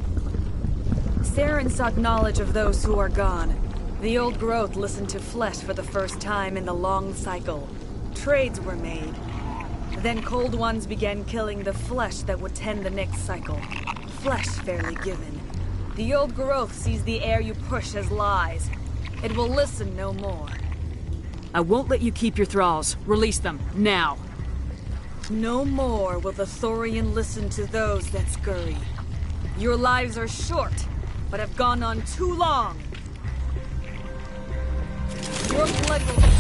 Saren sought knowledge of those who are gone. The old growth listened to flesh for the first time in the long cycle. Trades were made. Then cold ones began killing the flesh that would tend the next cycle. Flesh fairly given. The old growth sees the air you push as lies. It will listen no more. I won't let you keep your thralls. Release them, now. No more will the Thorian listen to those that scurry. Your lives are short, but have gone on too long. Your blood will be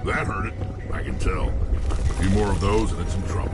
That hurt it. I can tell. A few more of those and it's in trouble.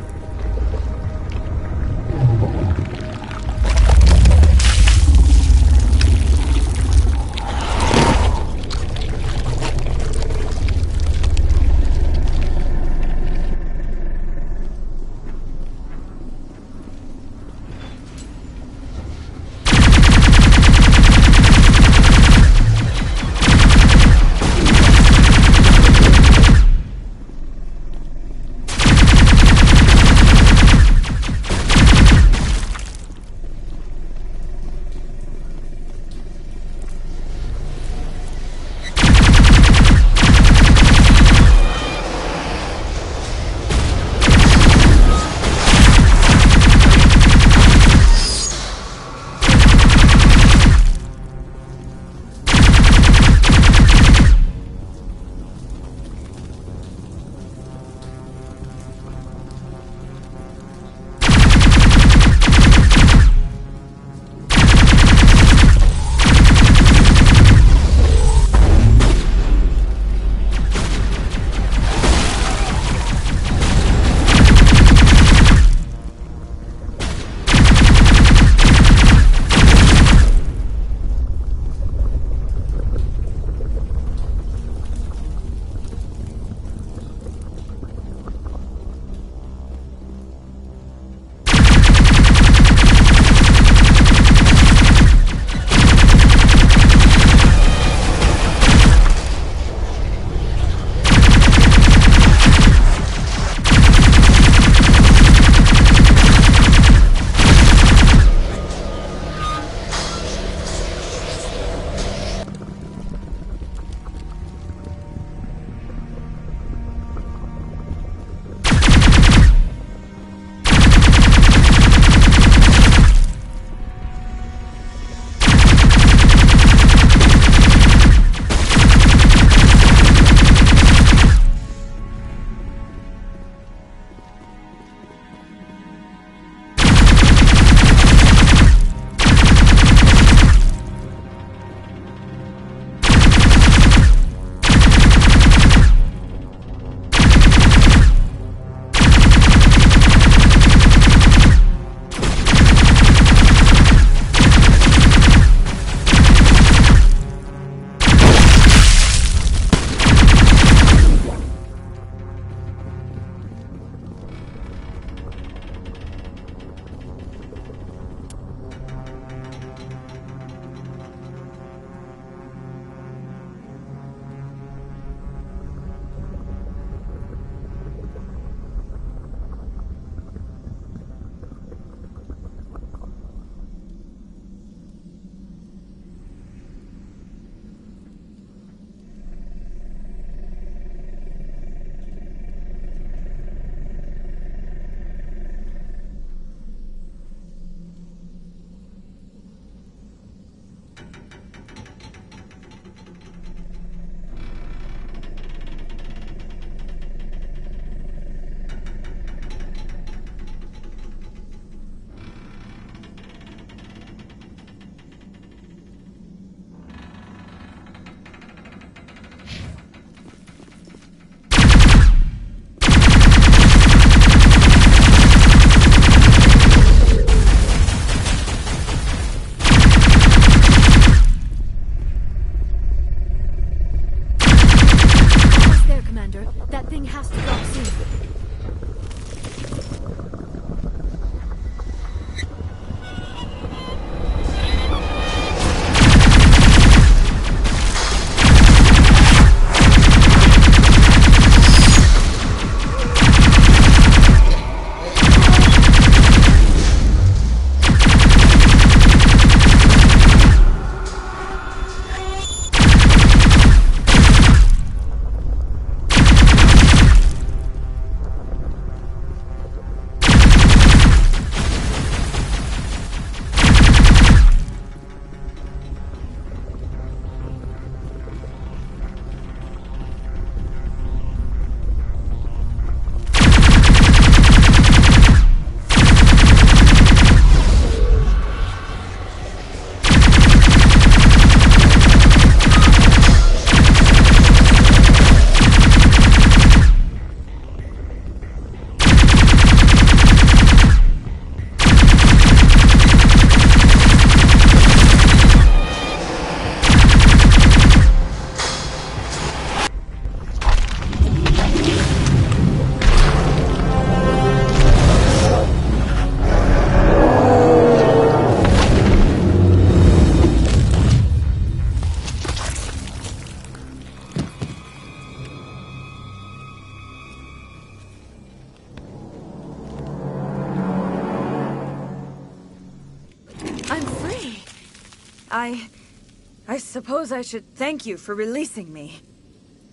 I suppose I should thank you for releasing me.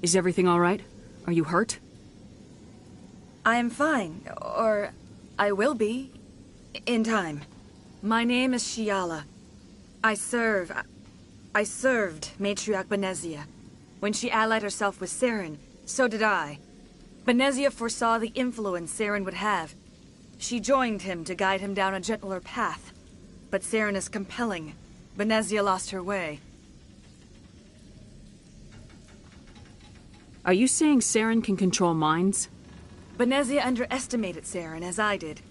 Is everything all right? Are you hurt? I am fine, or I will be, in time. My name is Shiala. I served Matriarch Benezia. When she allied herself with Saren, so did I. Benezia foresaw the influence Saren would have. She joined him to guide him down a gentler path. But Saren is compelling. Benezia lost her way. Are you saying Saren can control minds? Benezia underestimated Saren, as I did.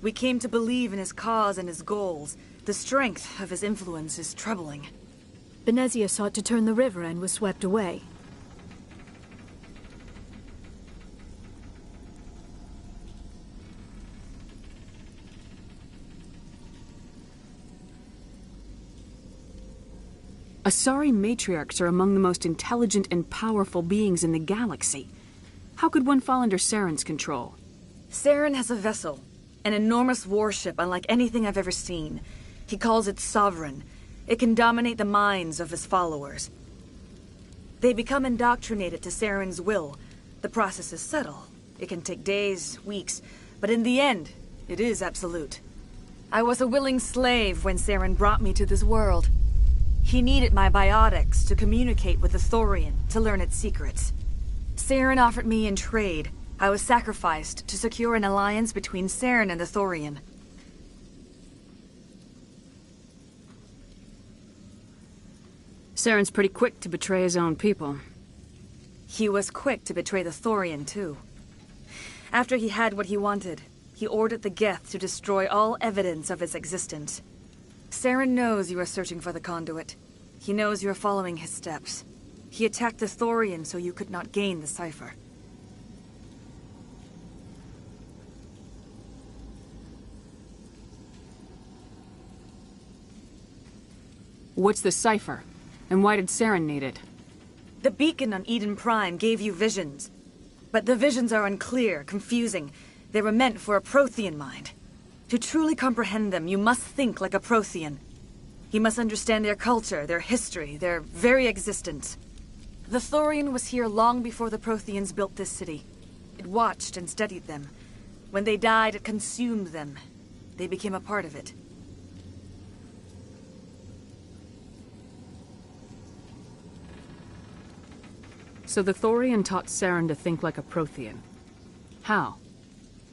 We came to believe in his cause and his goals. The strength of his influence is troubling. Benezia sought to turn the river and was swept away. Asari matriarchs are among the most intelligent and powerful beings in the galaxy. How could one fall under Saren's control? Saren has a vessel, an enormous warship unlike anything I've ever seen. He calls it Sovereign. It can dominate the minds of his followers. They become indoctrinated to Saren's will. The process is subtle. It can take days, weeks, but in the end, it is absolute. I was a willing slave when Saren brought me to this world. He needed my biotics to communicate with the Thorian, to learn its secrets. Saren offered me in trade. I was sacrificed to secure an alliance between Saren and the Thorian. Saren's pretty quick to betray his own people. He was quick to betray the Thorian, too. After he had what he wanted, he ordered the Geth to destroy all evidence of its existence. Saren knows you are searching for the conduit. He knows you are following his steps. He attacked the Thorian so you could not gain the cipher. What's the cipher? And why did Saren need it? The beacon on Eden Prime gave you visions. But the visions are unclear, confusing. They were meant for a Prothean mind. To truly comprehend them, you must think like a Prothean. You must understand their culture, their history, their very existence. The Thorian was here long before the Protheans built this city. It watched and studied them. When they died, it consumed them. They became a part of it. So the Thorian taught Saren to think like a Prothean. How?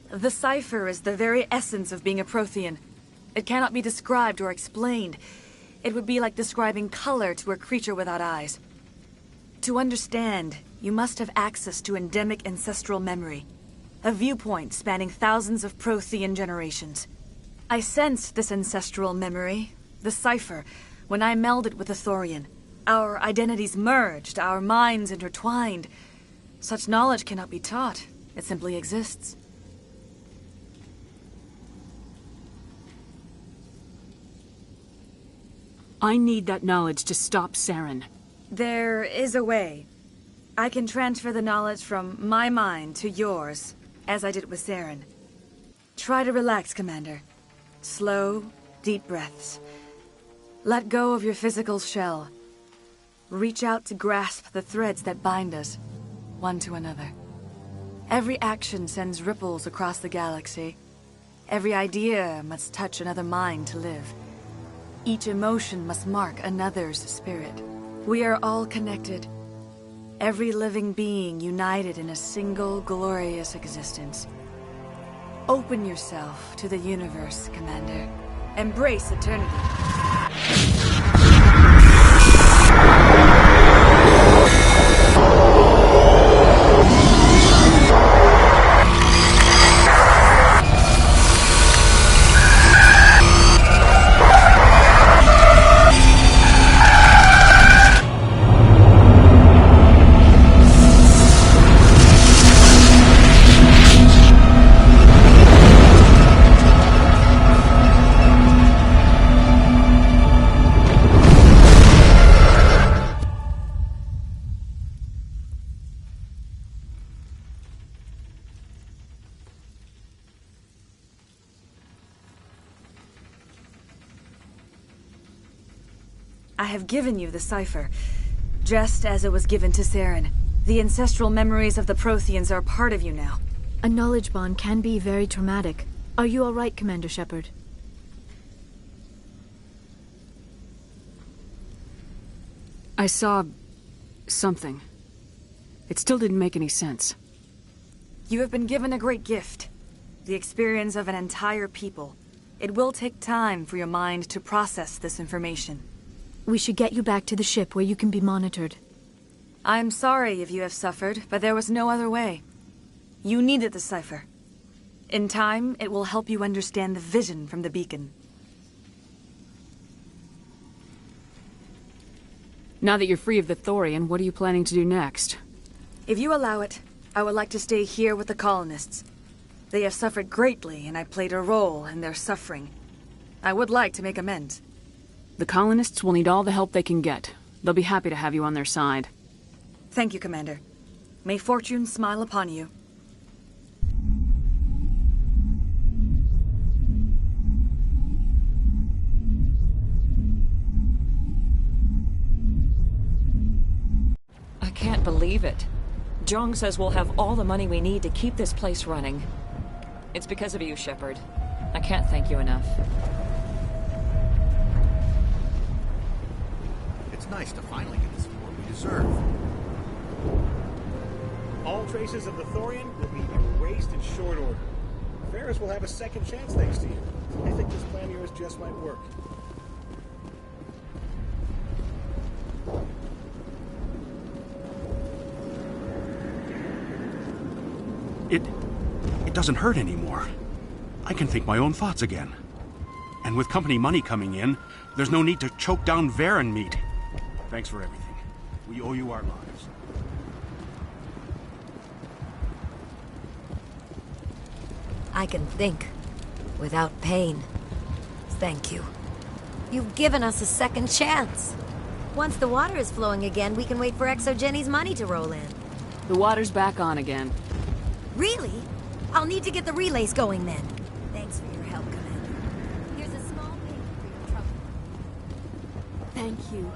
The cipher is the very essence of being a Prothean. It cannot be described or explained. It would be like describing color to a creature without eyes. To understand, you must have access to endemic ancestral memory. A viewpoint spanning thousands of Prothean generations. I sensed this ancestral memory, the cipher, when I melded with the Thorian. Our identities merged, our minds intertwined. Such knowledge cannot be taught. It simply exists. I need that knowledge to stop Saren. There is a way. I can transfer the knowledge from my mind to yours, as I did with Saren. Try to relax, Commander. Slow, deep breaths. Let go of your physical shell. Reach out to grasp the threads that bind us, one to another. Every action sends ripples across the galaxy. Every idea must touch another mind to live. Each emotion must mark another's spirit. We are all connected. Every living being united in a single glorious existence. Open yourself to the universe, Commander. Embrace eternity. I have given you the cipher, just as it was given to Saren. The ancestral memories of the Protheans are part of you now. A knowledge bond can be very traumatic. Are you all right, Commander Shepard? I saw something. It still didn't make any sense. You have been given a great gift. The experience of an entire people. It will take time for your mind to process this information. We should get you back to the ship where you can be monitored. I'm sorry if you have suffered, but there was no other way. You needed the cipher. In time, it will help you understand the vision from the beacon. Now that you're free of the Thorian, what are you planning to do next? If you allow it, I would like to stay here with the colonists. They have suffered greatly, and I played a role in their suffering. I would like to make amends. The colonists will need all the help they can get. They'll be happy to have you on their side. Thank you, Commander. May fortune smile upon you. I can't believe it. Jong says we'll have all the money we need to keep this place running. It's because of you, Shepard. I can't thank you enough. It's nice to finally get the support we deserve. All traces of the Thorian will be erased in short order. Ferris will have a second chance thanks to you. I think this plan of yours just might work. It doesn't hurt anymore. I can think my own thoughts again. And with company money coming in, there's no need to choke down Varen meat. Thanks for everything. We owe you our lives. I can think without pain. Thank you. You've given us a second chance. Once the water is flowing again, we can wait for ExoGenny's money to roll in. The water's back on again. Really? I'll need to get the relays going then. Thanks for your help, Commander. Here's a small payment for your trouble. Thank you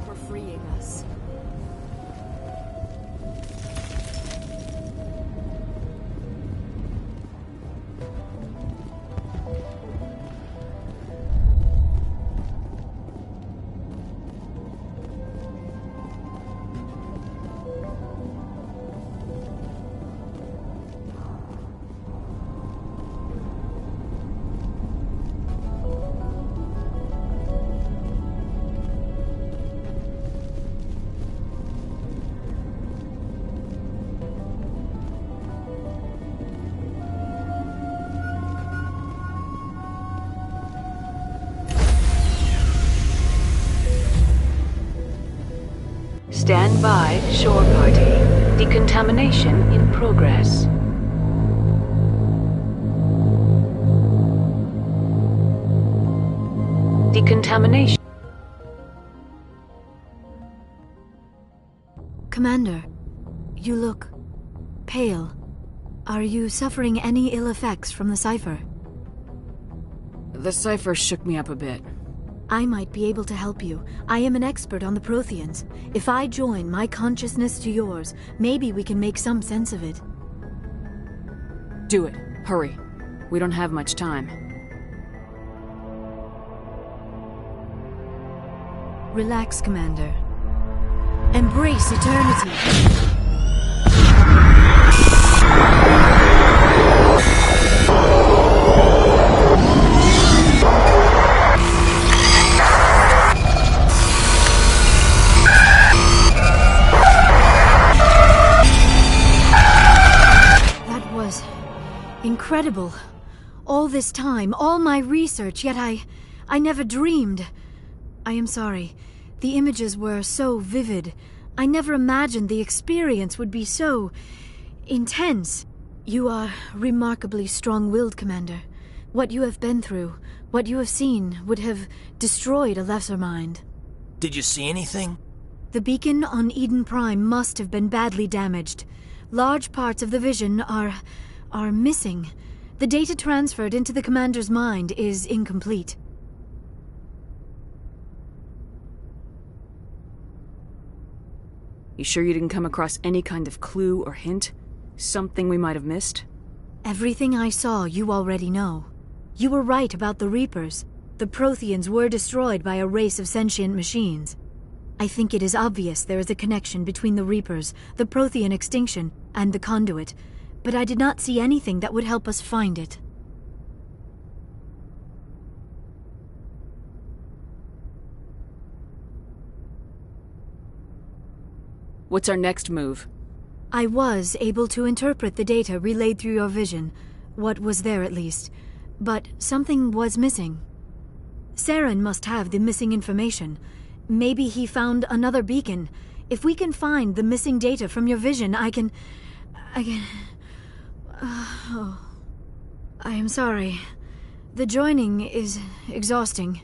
for freeing us. Stand by, shore party. Decontamination in progress. Decontamination. Commander, you look pale. Are you suffering any ill effects from the cipher? The cipher shook me up a bit. I might be able to help you. I am an expert on the Protheans. If I join my consciousness to yours, maybe we can make some sense of it. Do it. Hurry. We don't have much time. Relax, Commander. Embrace eternity. Incredible. All this time, all my research, yet I never dreamed. I am sorry. The images were so vivid. I never imagined the experience would be so intense. You are remarkably strong-willed, Commander. What you have been through, what you have seen, would have destroyed a lesser mind. Did you see anything? The beacon on Eden Prime must have been badly damaged. Large parts of the vision are missing. The data transferred into the commander's mind is incomplete. You sure you didn't come across any kind of clue or hint? Something we might have missed? Everything I saw, you already know. You were right about the Reapers. The Protheans were destroyed by a race of sentient machines. I think it is obvious there is a connection between the Reapers, the Prothean extinction, and the Conduit, but I did not see anything that would help us find it. What's our next move? I was able to interpret the data relayed through your vision, what was there at least, but something was missing. Saren must have the missing information. Maybe he found another beacon. If we can find the missing data from your vision, I can... I am sorry. The joining is exhausting.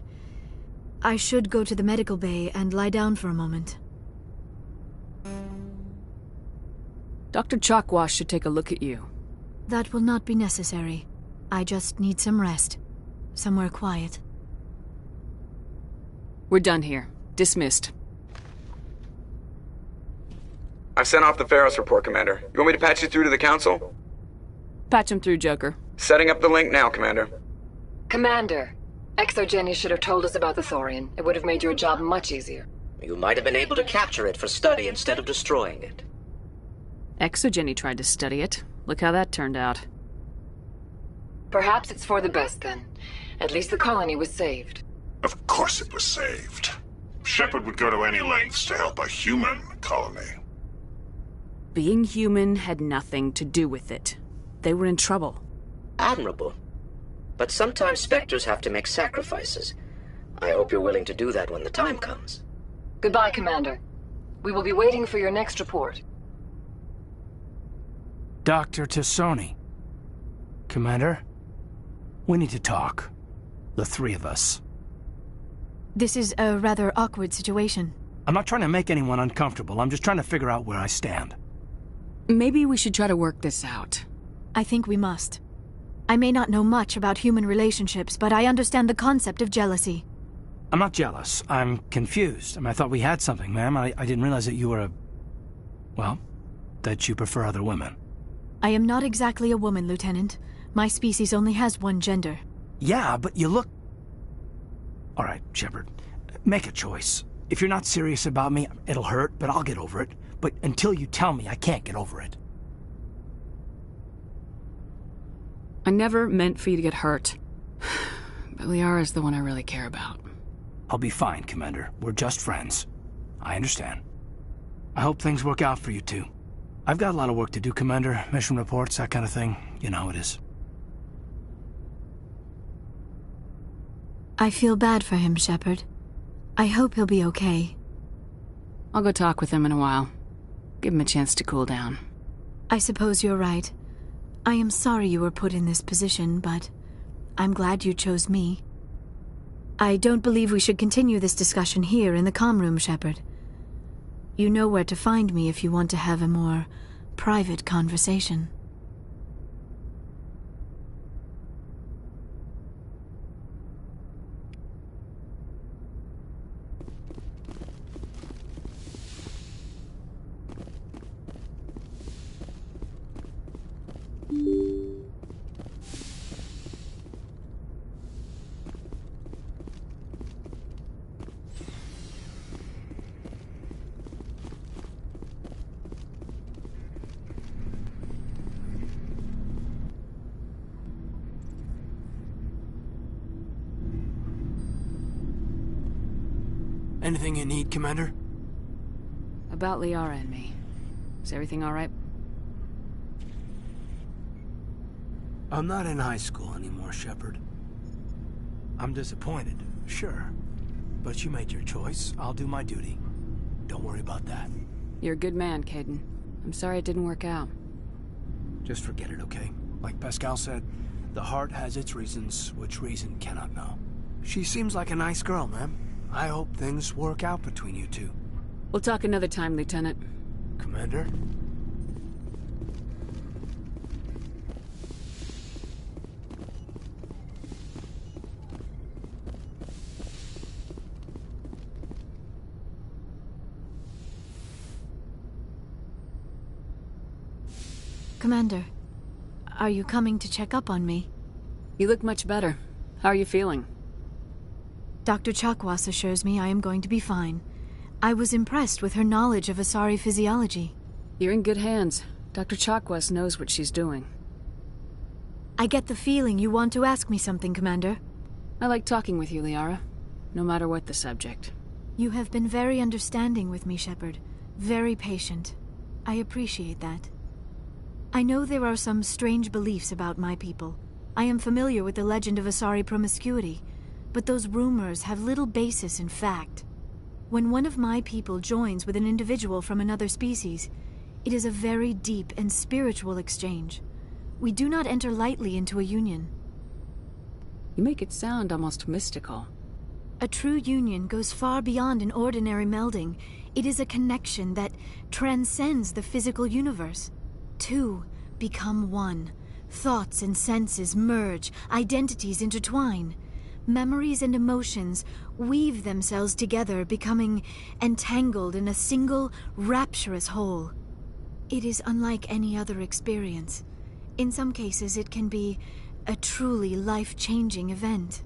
I should go to the medical bay and lie down for a moment. Dr. Chakwas should take a look at you. That will not be necessary. I just need some rest. Somewhere quiet. We're done here. Dismissed. I've sent off the Pharos report, Commander. You want me to patch you through to the Council? Patch him through, Joker. Setting up the link now, Commander. Commander, ExoGeni should have told us about the Thorian. It would have made your job much easier. You might have been able to capture it for study instead of destroying it. ExoGeni tried to study it. Look how that turned out. Perhaps it's for the best, then. At least the colony was saved. Of course it was saved. Shepard would go to any lengths to help a human colony. Being human had nothing to do with it. They were in trouble. Admirable. But sometimes Spectres have to make sacrifices. I hope you're willing to do that when the time comes. Goodbye, Commander. We will be waiting for your next report. Dr. T'Soni. Commander, we need to talk. The three of us. This is a rather awkward situation. I'm not trying to make anyone uncomfortable. I'm just trying to figure out where I stand. Maybe we should try to work this out. I think we must. I may not know much about human relationships, but I understand the concept of jealousy. I'm not jealous. I'm confused. I thought we had something, ma'am. I didn't realize that you were a... well, that you prefer other women. I am not exactly a woman, Lieutenant. My species only has one gender. Yeah, but you look... All right, Shepard. Make a choice. If you're not serious about me, it'll hurt, but I'll get over it. But until you tell me, I can't get over it. I never meant for you to get hurt. But Liara's the one I really care about. I'll be fine, Commander. We're just friends. I understand. I hope things work out for you two. I've got a lot of work to do, Commander. Mission reports, that kind of thing. You know how it is. I feel bad for him, Shepard. I hope he'll be okay. I'll go talk with him in a while. Give him a chance to cool down. I suppose you're right. I am sorry you were put in this position, but I'm glad you chose me. I don't believe we should continue this discussion here in the comm room, Shepard. You know where to find me if you want to have a more private conversation. Anything you need, Commander? About Liara and me. Is everything all right? I'm not in high school anymore, Shepard. I'm disappointed, sure. But you made your choice. I'll do my duty. Don't worry about that. You're a good man, Kaidan. I'm sorry it didn't work out. Just forget it, okay? Like Pascal said, the heart has its reasons, which reason cannot know. She seems like a nice girl, ma'am. I hope things work out between you two. We'll talk another time, Lieutenant. Commander? Commander, are you coming to check up on me? You look much better. How are you feeling? Dr. Chakwas assures me I am going to be fine. I was impressed with her knowledge of Asari physiology. You're in good hands. Dr. Chakwas knows what she's doing. I get the feeling you want to ask me something, Commander. I like talking with you, Liara. No matter what the subject. You have been very understanding with me, Shepard. Very patient. I appreciate that. I know there are some strange beliefs about my people. I am familiar with the legend of Asari promiscuity, but those rumors have little basis in fact. When one of my people joins with an individual from another species, it is a very deep and spiritual exchange. We do not enter lightly into a union. You make it sound almost mystical. A true union goes far beyond an ordinary melding. It is a connection that transcends the physical universe. Two become one. Thoughts and senses merge, identities intertwine. Memories and emotions weave themselves together, becoming entangled in a single, rapturous whole. It is unlike any other experience. In some cases, it can be a truly life-changing event.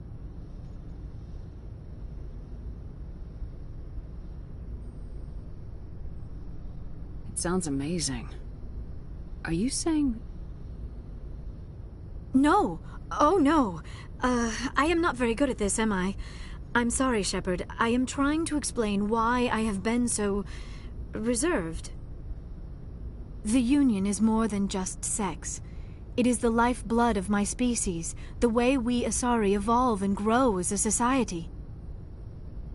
It sounds amazing. Are you saying... No! Oh, no! I am not very good at this, am I? I'm sorry, Shepard. I am trying to explain why I have been so... reserved. The Union is more than just sex. It is the lifeblood of my species, the way we Asari evolve and grow as a society.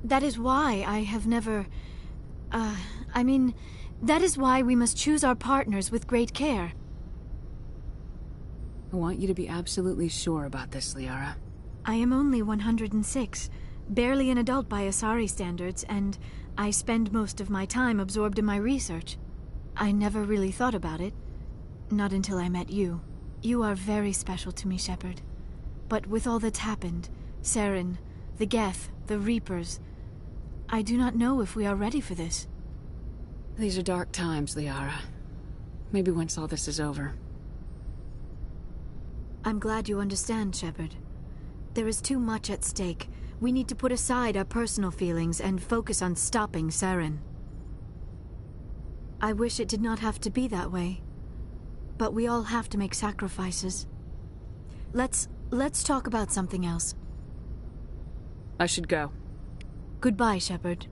That is why I have never... that is why we must choose our partners with great care. I want you to be absolutely sure about this, Liara. I am only 106, barely an adult by Asari standards, and I spend most of my time absorbed in my research. I never really thought about it. Not until I met you. You are very special to me, Shepard. But with all that's happened, Saren, the Geth, the Reapers, I do not know if we are ready for this. These are dark times, Liara. Maybe once all this is over. I'm glad you understand, Shepard. There is too much at stake. We need to put aside our personal feelings and focus on stopping Saren. I wish it did not have to be that way. But we all have to make sacrifices. Let's talk about something else. I should go. Goodbye, Shepard.